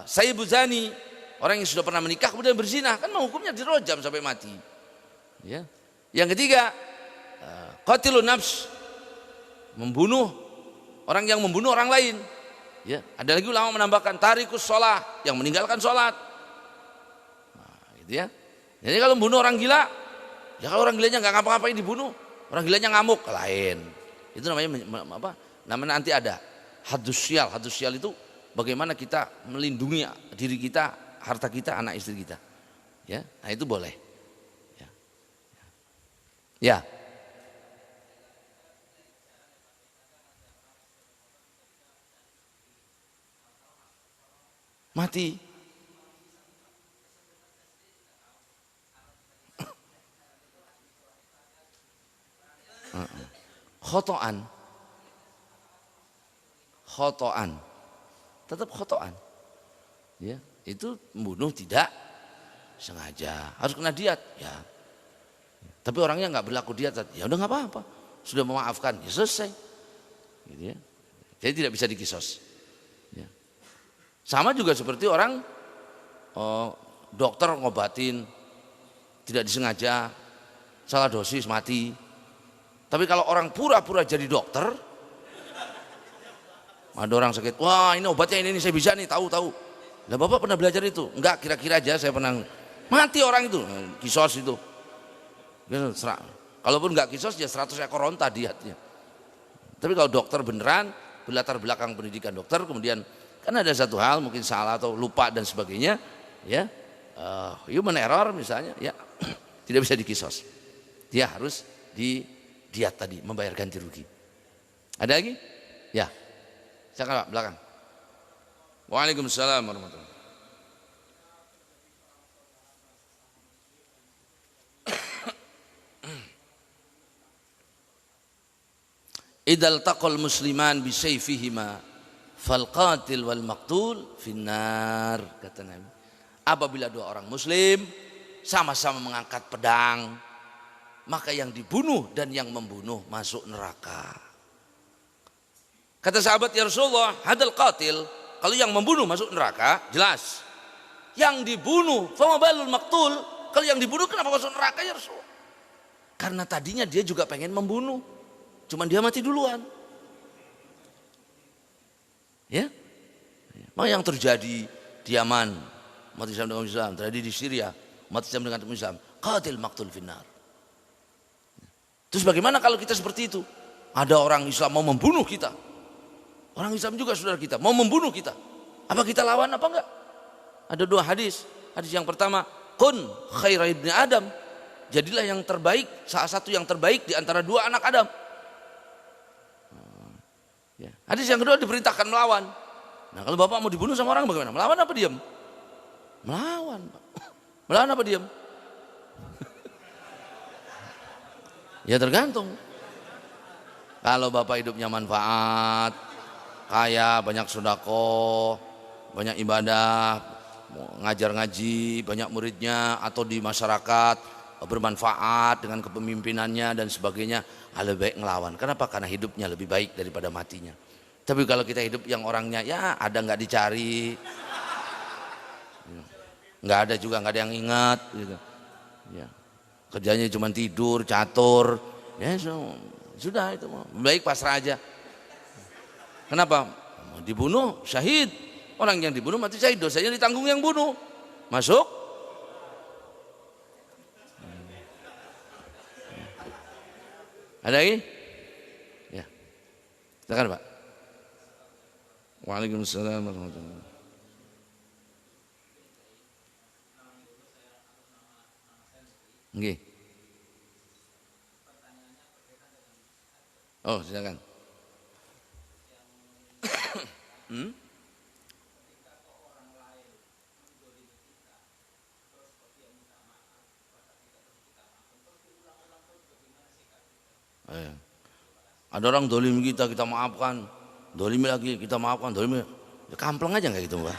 sayyibuz zani, orang yang sudah pernah menikah kemudian berzina, kan menghukumnya dirojam sampai mati. Ya. Yang ketiga, qatilun nafs, membunuh orang yang membunuh orang lain. Ya. Ada lagi ulama menambahkan tarikus sholah, yang meninggalkan sholat. Nah, gitu ya. Jadi kalau membunuh orang gila, ya kalau orang gilanya nggak ngapa-ngapain dibunuh, orang gilanya ngamuk, lain. Itu namanya apa? Namanya nanti ada hadus syal. Hadus syal itu bagaimana kita melindungi diri kita, harta kita, anak istri kita. Ya, nah itu boleh. Ya. Ya. Mati. Khotoan. khotoan, tetap khotoan. Ya, itu membunuh tidak sengaja, harus kena diat. Ya, tapi orangnya nggak berlaku diat, ya udah nggak apa-apa, sudah memaafkan, ya selesai. Gitu ya. Jadi tidak bisa dikisos. Ya. Sama juga seperti orang dokter ngobatin tidak disengaja, salah dosis mati. Tapi kalau orang pura-pura jadi dokter, ada orang sakit, wah ini obatnya ini saya bisa nih, tahu. Lah Bapak pernah belajar itu? Enggak, kira-kira aja saya pernah. Mati orang itu, kisos itu. Kalaupun enggak kisos ya 100 ekor onta diatnya. Tapi kalau dokter beneran, berlatar belakang pendidikan dokter, kemudian kan ada satu hal mungkin salah atau lupa dan sebagainya, ya human error misalnya, ya tidak bisa dikisos. Dia harus di diat tadi, membayar ganti rugi. Ada lagi? Ya, silakan Pak, belakang. Waalaikumsalam warahmatullahi wabarakatuh. Idal taqal musliman bisayfihima fal qatil wal maqtul finnar, kata Nabi. Apabila dua orang muslim sama-sama mengangkat pedang, maka yang dibunuh dan yang membunuh masuk neraka. Kata sahabat, ya Rasulullah, hadal qatil, kalau yang membunuh masuk neraka, jelas. Yang dibunuh, fama balul maqtul, kalau yang dibunuh kenapa masuk neraka ya Rasulullah? Karena tadinya dia juga pengen membunuh, cuman dia mati duluan. Ya, maka yang terjadi di Yaman, umat Islam dengan Islam, terjadi di Syria, umat Islam dengan Islam, qatil maqtul finnar. Terus bagaimana kalau kita seperti itu? Ada orang Islam mau membunuh kita, orang Islam juga saudara kita mau membunuh kita, apa kita lawan apa enggak? Ada dua hadis. Hadis yang pertama, kun khaira ibni Adam, jadilah yang terbaik, salah satu yang terbaik di antara dua anak Adam. Ya. Hadis yang kedua diperintahkan melawan. Nah kalau bapak mau dibunuh sama orang bagaimana? Melawan apa diam? Melawan Pak. Melawan apa diam? Ya tergantung. Kalau bapak hidupnya manfaat, kaya, banyak sedekah, banyak ibadah, ngajar ngaji, banyak muridnya, atau di masyarakat bermanfaat dengan kepemimpinannya dan sebagainya, lebih baik ngelawan. Kenapa? Karena hidupnya lebih baik daripada matinya. Tapi kalau kita hidup yang orangnya ya ada nggak dicari, nggak ada juga, nggak ada yang ingat, gitu. Ya. Kerjanya cuma tidur, catur, ya sudah itu, baik pasrah aja. Kenapa? Dibunuh syahid, orang yang dibunuh mati syahid, dosanya ditanggung yang bunuh, masuk. Ada lagi? Ya. Silakan Pak. Waalaikumsalam warahmatullahi wabarakatuh. Nggih. Oh, silakan. Ada orang dolim kita maafkan, dolimi lagi kita maafkan, dolimi, ya, kampleng aja nggak gitu Mbak?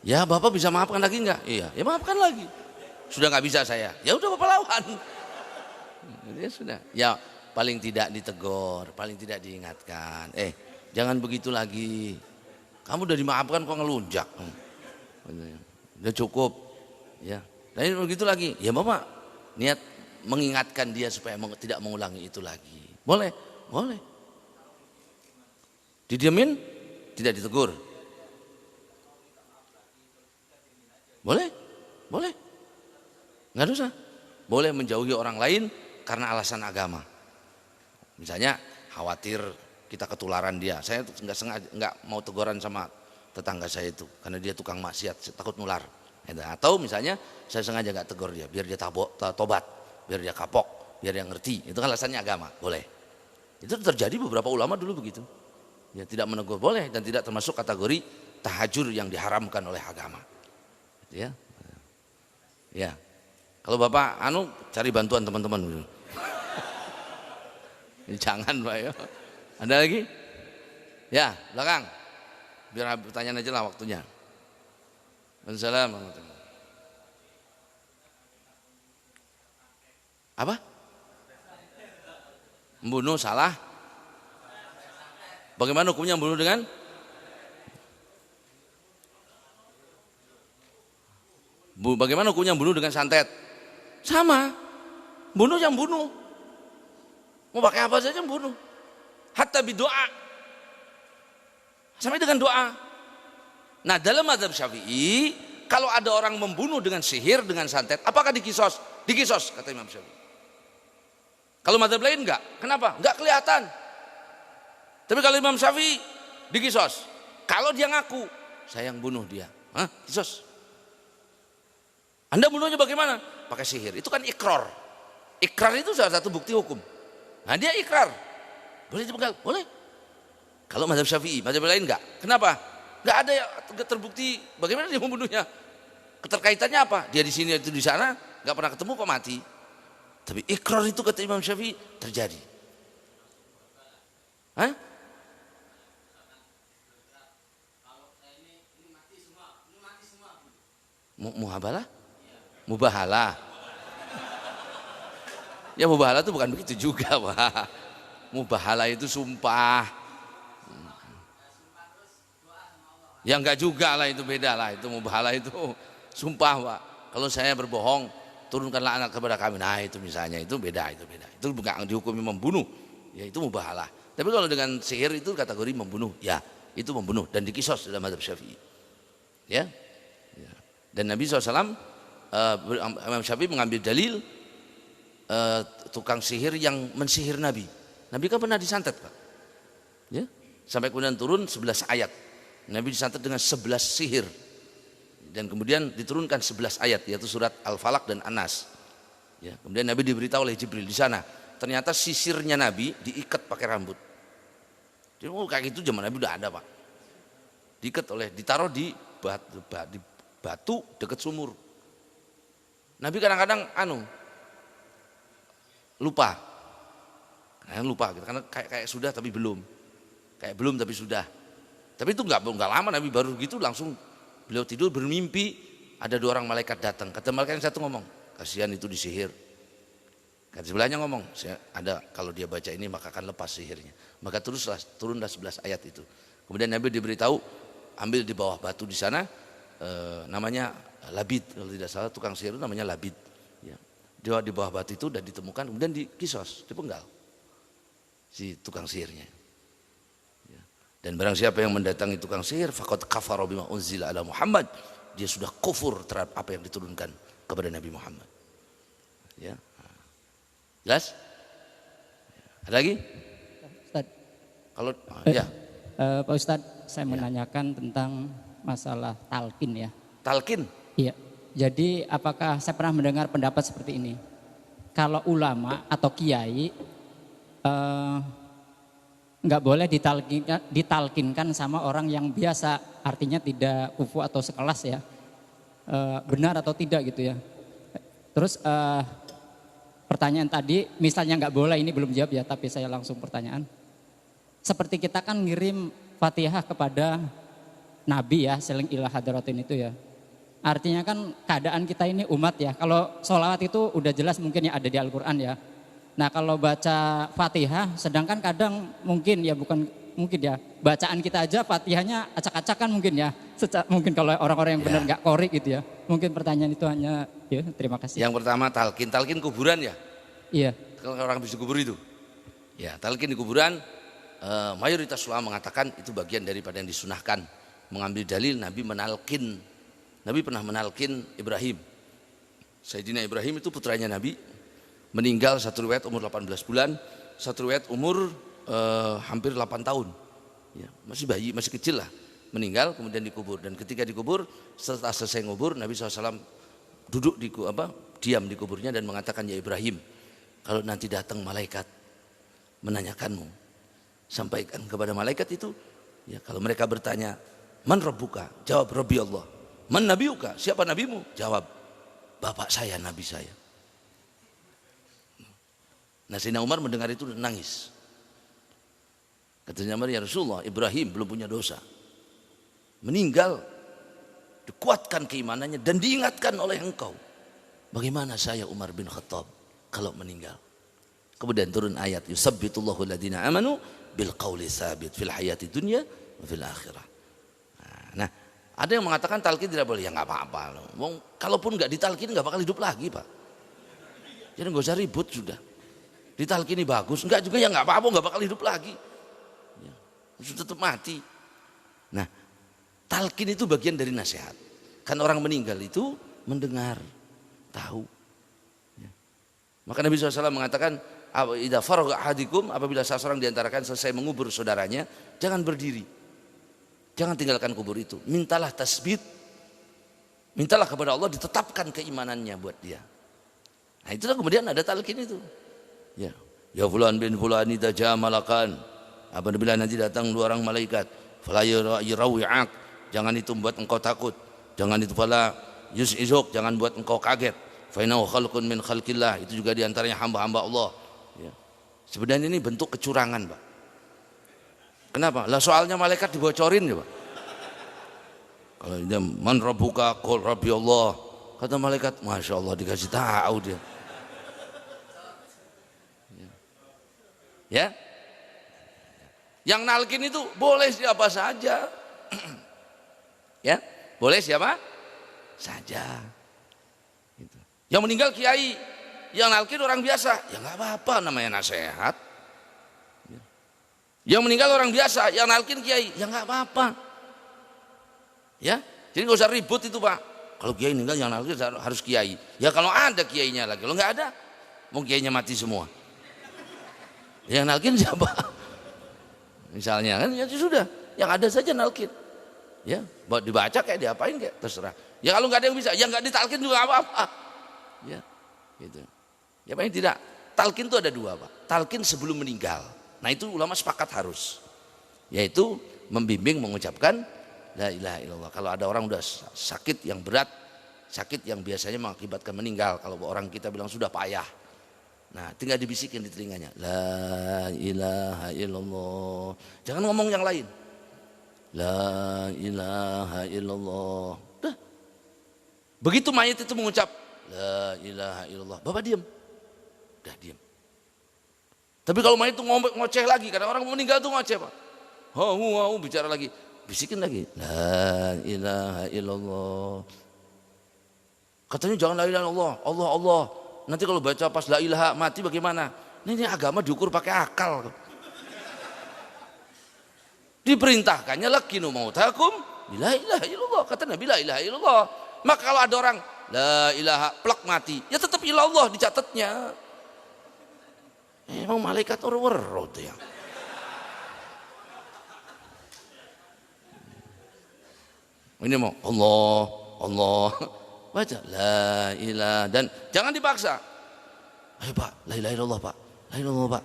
Ya bapak bisa maafkan lagi nggak? Iya, ya maafkan lagi. Sudah nggak bisa saya, ya udah bapak lawan. Ya sudah, ya paling tidak ditegur, paling tidak diingatkan. Jangan begitu lagi. Kamu udah dimaafkan kok ngelunjak? Udah cukup, ya. Dan begitu lagi, ya bapak niat mengingatkan dia supaya tidak mengulangi itu lagi. Boleh, boleh. Didiamin, tidak ditegur. Boleh, boleh. Nggak dosa. Boleh menjauhi orang lain karena alasan agama. Misalnya khawatir kita ketularan dia. Saya nggak mau teguran sama tetangga saya itu karena dia tukang maksiat, takut nular. Atau misalnya saya sengaja nggak tegur dia biar dia tobat, biar dia kapok, biar dia ngerti. Itu kan alasannya agama, boleh. Itu terjadi beberapa ulama dulu begitu. Ya tidak menegur boleh dan tidak termasuk kategori tahajur yang diharamkan oleh agama. Ya. Ya. Kalau Bapak cari bantuan teman-teman dulu. Jangan Pak ya. Ada lagi? Ya, belakang. Biar pertanyaan aja lah waktunya. Assalamualaikum. Apa? Membunuh salah? Bagaimana hukumnya membunuh dengan? Bagaimana hukumnya membunuh dengan santet? Sama. Bunuh yang bunuh. Mau pakai apa saja bunuh. Hatta bidoa. Sampai dengan doa. Nah dalam mazhab Syafi'i, kalau ada orang membunuh dengan sihir, dengan santet, apakah dikisos? Dikisos kata Imam Syafi'i. Kalau mazhab lain enggak. Kenapa? Enggak kelihatan. Tapi kalau Imam Syafi'i dikisos. Kalau dia ngaku, saya yang bunuh dia. Hah? Kisos. Anda bunuhnya bagaimana? Pakai sihir. Itu kan ikrar. Ikrar itu salah satu bukti hukum. Nah dia ikrar. Boleh dipenggal? Boleh. Kalau mazhab Syafi'i, mazhab lain enggak. Kenapa? Enggak ada yang terbukti bagaimana dia membunuhnya. Keterkaitannya apa? Dia di sini itu di sana, enggak pernah ketemu kok mati. Tapi ikrar itu kata Imam Syafi'i terjadi. Hah? Muhabalah? Mubahalah. Ya mubahalah itu bukan begitu juga, Pak. Mubahalah itu sumpah. Ya enggak juga lah, itu beda lah. Itu mubahalah itu sumpah, Pak. Kalau saya berbohong, turunkanlah anak kepada kami. Nah itu misalnya, itu beda. Itu bukan dihukumi membunuh. Ya itu mubahalah. Tapi kalau dengan sihir itu kategori membunuh. Ya itu membunuh dan dikisos dalam mazhab Syafi'i. Ya. Dan Nabi SAW, Imam Syafi'i mengambil dalil tukang sihir yang mensihir Nabi. Nabi kan pernah disantet, Pak. Ya. Sampai kemudian turun 11 ayat. Nabi disantet dengan 11 sihir. Dan kemudian diturunkan 11 ayat, yaitu surat Al-Falaq dan An-Nas. Ya, kemudian Nabi diberitahu oleh Jibril di sana. Ternyata sisirnya Nabi diikat pakai rambut. Jadi kayak gitu zaman Nabi udah ada, Pak. Ditaruh di batu dekat sumur. Nabi kadang-kadang lupa. Karena kayak sudah tapi belum. Kayak belum tapi sudah. Tapi itu enggak lama Nabi baru gitu langsung beliau tidur bermimpi ada 2 orang malaikat datang. Kata malaikat yang satu ngomong, kasihan itu disihir. Kata sebelahnya ngomong, kalau dia baca ini maka akan lepas sihirnya. Maka turunlah 11 ayat itu. Kemudian Nabi diberitahu ambil di bawah batu di sana namanya labid, kalau tidak salah tukang sihir itu namanya labid. Ya. Dia di bawah batu itu dan ditemukan kemudian dikisos, dipenggal si tukang sihirnya. Dan barang siapa yang mendatangi tukang sihir faqad kafara bima unzila ala Muhammad, dia sudah kufur terhadap apa yang diturunkan kepada Nabi Muhammad. Ya. Jelas? Ada lagi? Ustaz. Kalau ya. Pak Ustaz, saya menanyakan tentang masalah talqin ya. Talqin? Iya. Jadi apakah saya pernah mendengar pendapat seperti ini? Kalau ulama atau kiai nggak boleh ditalkinkan sama orang yang biasa, artinya tidak kufu atau sekelas ya, benar atau tidak gitu ya. Terus pertanyaan tadi, misalnya nggak boleh, ini belum jawab ya, tapi saya langsung pertanyaan. Seperti kita kan ngirim Fatihah kepada Nabi ya, seling ilah hadratin itu ya. Artinya kan keadaan kita ini umat ya, kalau sholawat itu udah jelas mungkin ya ada di Al-Quran ya. Nah kalau baca Fatihah, sedangkan kadang mungkin ya bacaan kita aja Fatihahnya acak-acakan mungkin ya. Mungkin kalau orang-orang yang benar nggak korik gitu ya. Mungkin pertanyaan itu hanya ya, terima kasih. Yang pertama talqin kuburan ya. Iya. Kalau orang habis kubur itu, ya talqin di kuburan, mayoritas ulama mengatakan itu bagian daripada yang disunahkan. Mengambil dalil Nabi pernah menalkin Ibrahim. Sayyidina Ibrahim itu putranya Nabi. Meninggal satu riwayat umur 18 bulan, satu riwayat umur hampir 8 tahun. Ya, masih bayi, masih kecil lah. Meninggal kemudian dikubur, dan ketika dikubur setelah selesai ngubur Nabi SAW duduk diam di kuburnya dan mengatakan, ya Ibrahim, kalau nanti datang malaikat menanyakanmu, sampaikan kepada malaikat itu, ya kalau mereka bertanya, man rabbuka? Jawab, Rabbi Allah. Man nabiyuka? Siapa nabimu? Jawab, bapak saya, nabi saya. Nah Sayyidina Umar mendengar itu nangis. Katanya Maria, Rasulullah, Ibrahim belum punya dosa. Meninggal, dikuatkan keimanannya dan diingatkan oleh engkau. Bagaimana saya Umar bin Khattab kalau meninggal? Kemudian turun ayat, yusabbitullahu alladhina amanu bil qawli tsabit fil hayati dunya wa fil akhirah. Nah, ada yang mengatakan talqin tidak boleh. Ya nggak apa-apa. Kalaupun nggak ditalkin nggak bakal hidup lagi, Pak. Jadi nggak usah ribut sudah. Ditalkini bagus, enggak juga ya nggak apa-apa, nggak bakal hidup lagi. Ya, tetap mati. Nah, talqin itu bagian dari nasihat. Kan orang meninggal itu mendengar, tahu. Ya. Maka Nabi SAW mengatakan, idza faragha ahadikum, apabila salah seorang diantarakan selesai mengubur saudaranya, jangan berdiri, jangan tinggalkan kubur itu. Mintalah tasbit, mintalah kepada Allah ditetapkan keimanannya buat dia. Nah itulah kemudian ada talqin itu. Ya, ya fulan bin fulan idza jaa malakan. Apabila nanti datang dua orang malaikat, fala yurawi'ak, jangan itu membuat engkau takut. Jangan itu fala yuz'izuk, jangan buat engkau kaget. Fa innahu khalqun min khalqillah, itu juga diantaranya hamba-hamba Allah. Ya. Sebenarnya ini bentuk kecurangan, Pak. Kenapa? Lah soalnya malaikat dibocorin ya, Pak. Kalau dia man rabbuka qul rabbi Allah, kata malaikat, masya Allah dikasih tahu dia. Ya, yang nalkin itu boleh siapa saja. Ya, boleh siapa saja. Gitu. Yang meninggal kiai, yang nalkin orang biasa, ya nggak apa-apa, namanya nasihat. Ya. Yang meninggal orang biasa, yang nalkin kiai, ya nggak apa-apa. Ya, jadi nggak usah ribut itu, Pak. Kalau kiai meninggal yang nalkin harus kiai. Ya kalau ada kiainya lagi, kalau nggak ada, mau kiainya mati semua. Yang nalkin siapa? Misalnya kan ya sudah, yang ada saja nalkin. Ya, buat dibaca kayak diapain kayak terserah. Ya kalau nggak ada yang bisa, ya nggak ditalkin juga apa-apa. Ya, gitu. Ya paling tidak. Talkin itu ada dua, Pak. Talkin sebelum meninggal. Nah itu ulama sepakat harus. Yaitu membimbing mengucapkan la ilaha illallah. Kalau ada orang udah sakit yang berat, sakit yang biasanya mengakibatkan meninggal. Kalau orang kita bilang sudah payah. Nah, tinggal dibisikin di telinganya, la ilaha illallah. Jangan ngomong yang lain. La ilaha illallah. Dah. Begitu mayat itu mengucap la ilaha illallah, Bapak diam. Dah diam. Tapi kalau mayat itu ngoceh lagi, karena orang meninggal itu ngoceh, Pak. Bicara lagi, bisikin lagi, la ilaha illallah. Katanya jangan la ilaha illallah, Allah Allah. Nanti kalau baca pas la ilaha mati bagaimana? Ini agama diukur pakai akal. Diperintahkannya lakinu mautakum la ilaha illallah. Kata Nabi la ilaha illallah. Maka kalau ada orang la ilaha plak mati, ya tetap ilallah dicatatnya. Emang malaikat orang ya. Ini mau Allah Allah. Baca la ilaha, dan jangan dipaksa. Ayo Pak, la ilaha illallah Pak, la ilaha illallah Pak.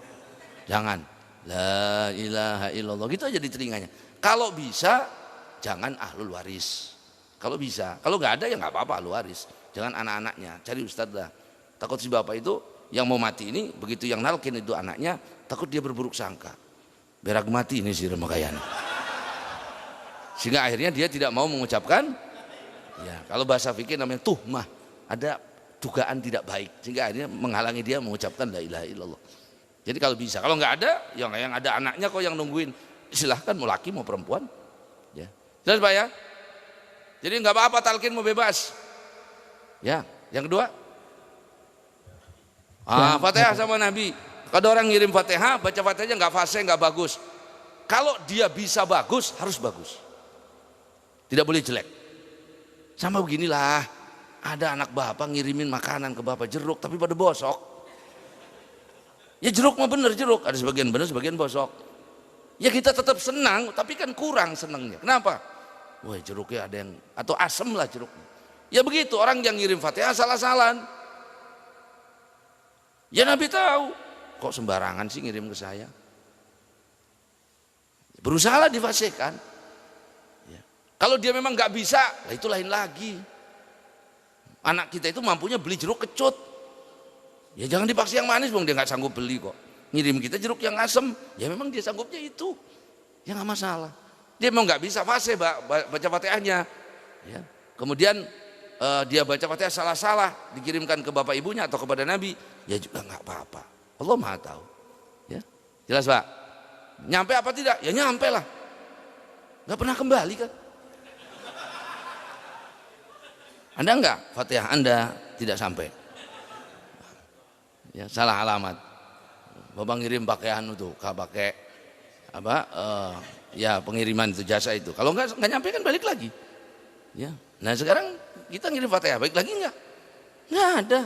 Jangan, la ilaha illallah gitu aja di telinganya. Kalau bisa jangan ahlul waris. Kalau bisa, kalau nggak ada ya nggak apa-apa ahlul waris. Jangan anak-anaknya, cari ustadz lah. Takut si bapak itu yang mau mati ini, begitu yang nalkin itu anaknya, takut dia berburuk sangka. Berak mati ini si Remakayana. Sehingga akhirnya dia tidak mau mengucapkan. Ya, kalau bahasa fikih namanya tuhmah, ada dugaan tidak baik, sehingga akhirnya menghalangi dia mengucapkan la ilaha illallah. Jadi kalau bisa, kalau nggak ada, yang ada anaknya kok yang nungguin, silahkan mau laki mau perempuan. Ya, jelas Pak ya. Jadi nggak apa-apa, talqin mau bebas. Ya, yang kedua, Fatihah sama Nabi. Kalau orang ngirim Fatihah, baca Fatihahnya nggak fasih, nggak bagus. Kalau dia bisa bagus, harus bagus. Tidak boleh jelek. Sama beginilah, ada anak bapak ngirimin makanan ke bapak, jeruk tapi pada bosok. Ya jeruk mah bener jeruk, ada sebagian bener sebagian bosok. Ya kita tetap senang, tapi kan kurang senangnya. Kenapa? Wah jeruknya ada yang, atau asem lah jeruknya. Ya begitu, orang yang ngirim Fatihah salah-salan. Ya Nabi tahu, kok sembarangan sih ngirim ke saya. Berusaha difasihkan. Kalau dia memang nggak bisa, lah itu lain lagi. Anak kita itu mampunya beli jeruk kecut. Ya jangan dipaksa yang manis, bang, dia nggak sanggup beli kok. ngirim kita jeruk yang asem, ya memang dia sanggupnya itu, ya nggak masalah. Dia memang nggak bisa fase baca Fatihahnya, ya. Kemudian dia baca Fatihah salah-salah, dikirimkan ke bapak ibunya atau kepada Nabi, ya juga nggak apa-apa. Allah Maha tahu, ya. Jelas Pak? Nyampe apa tidak? Ya nyampe lah, nggak pernah kembali kan? Anda enggak, Fatihah Anda tidak sampai, ya salah alamat. Bapak ngirim pakai anu tuh, pakai apa? Ya pengiriman itu jasa itu. Kalau nggak nyampe kan balik lagi. Ya. Nah sekarang kita ngirim Fatihah, balik lagi nggak? Nggak ada.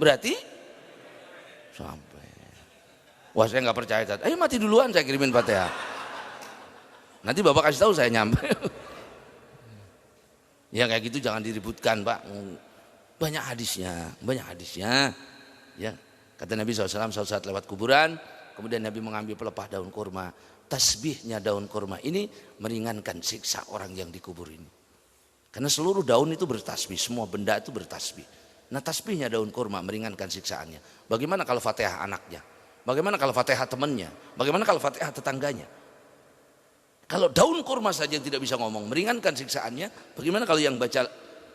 Berarti sampai. Wah saya nggak percaya. Ayo mati duluan saya kirimin Fatihah. Nanti Bapak kasih tahu saya nyampe. Ya kayak gitu jangan diributkan Pak. Banyak hadisnya, banyak hadisnya. Ya. Kata Nabi SAW, suatu saat lewat kuburan, kemudian Nabi mengambil pelepah daun kurma. Tasbihnya daun kurma ini meringankan siksa orang yang dikubur ini. Karena seluruh daun itu bertasbih, semua benda itu bertasbih. Nah tasbihnya daun kurma meringankan siksaannya. Bagaimana kalau Fatihah anaknya? Bagaimana kalau Fatihah temannya? Bagaimana kalau Fatihah tetangganya? Kalau daun kurma saja yang tidak bisa ngomong, meringankan siksaannya, bagaimana kalau yang baca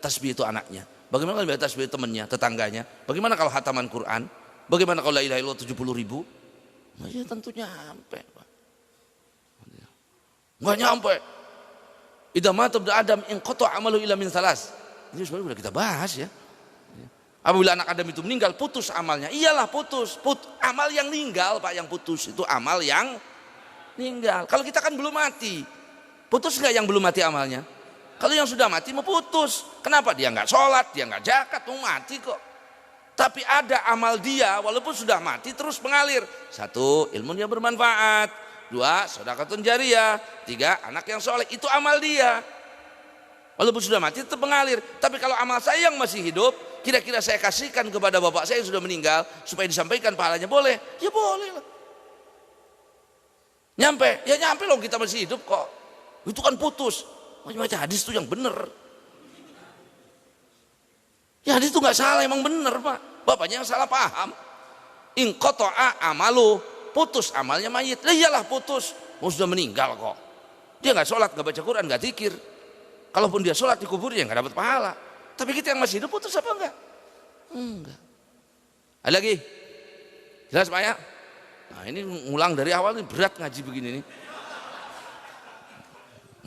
tasbih itu anaknya? Bagaimana kalau baca tasbih temannya, tetangganya? Bagaimana kalau hataman Quran? Bagaimana kalau la ilaha illallah 70.000? Nah, ya tentu nyampe. Enggak nyampe. Idza mata ibnu Adam inqata amalu illa min salas. Ini sebenarnya sudah kita bahas ya. Apabila anak Adam itu meninggal putus amalnya. Iyalah putus. Amal yang meninggal Pak, yang putus itu amal yang meninggal. Kalau kita kan belum mati. Putus enggak yang belum mati amalnya? Kalau yang sudah mati mau putus. Kenapa? Dia enggak sholat, dia enggak zakat, mau mati kok. Tapi ada amal dia walaupun sudah mati terus mengalir. 1, ilmunya bermanfaat. 2, sedekahun jariyah. 3, anak yang soleh. Itu amal dia. Walaupun sudah mati tetap mengalir. Tapi kalau amal saya yang masih hidup, kira-kira saya kasihkan kepada bapak saya yang sudah meninggal supaya disampaikan pahalanya, boleh? Ya boleh lah. Nyampe? Ya nyampe loh, kita masih hidup kok. Itu kan putus. Macam-macam hadis itu yang benar. Ya hadis itu nggak salah, emang benar Pak. Bapaknya yang salah paham. In qata'a amalu, putus amalnya mayit. Lah iyalah putus, mau sudah meninggal kok. Dia nggak sholat, nggak baca Quran, nggak zikir. Kalaupun dia sholat di kuburnya nggak dapat pahala. Tapi kita yang masih hidup putus apa enggak? Enggak. Ada lagi? Jelas Pak ya? Nah ini ngulang dari awal ini berat ngaji begini nih.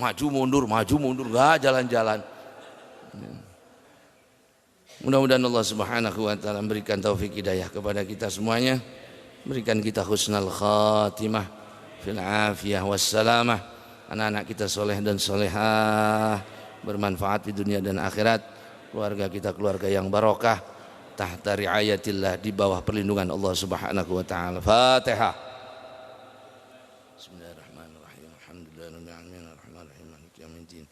Maju mundur, nggak jalan-jalan. Mudah-mudahan Allah Subhanahu wa taala memberikan taufik hidayah kepada kita semuanya, berikan kita husnul khatimah fil afiyah wassalamah, anak-anak kita soleh dan solehah, bermanfaat di dunia dan akhirat, keluarga kita keluarga yang barokah, tahta riayatillah, di bawah perlindungan Allah Subhanahu wa taala. Fatihah. Bismillahirrahmanirrahim. Alhamdulillahirabbil alamin arrahmanirrahim maliki yaumiddin.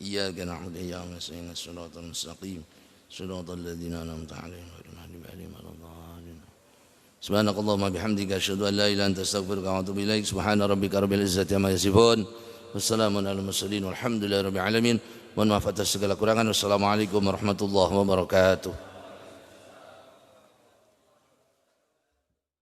Iyyaka na'budu wa iyyaka nasta'in shiratal mustaqim shiratal ladzina an'amta 'alaihim ghairil maghdubi 'alaihim waladdallin. Subhanakallahumma bihamdika asyhadu an la ilaha illa anta astaghfiruka wa atubu ilaik. Subhana rabbika rabbil izzati amma yasifun. Wassalamun alal mursalin walhamdulillahi rabbil alamin. Mohon maaf atas segala kurangan. Wassalamualaikum warahmatullahi wabarakatuh.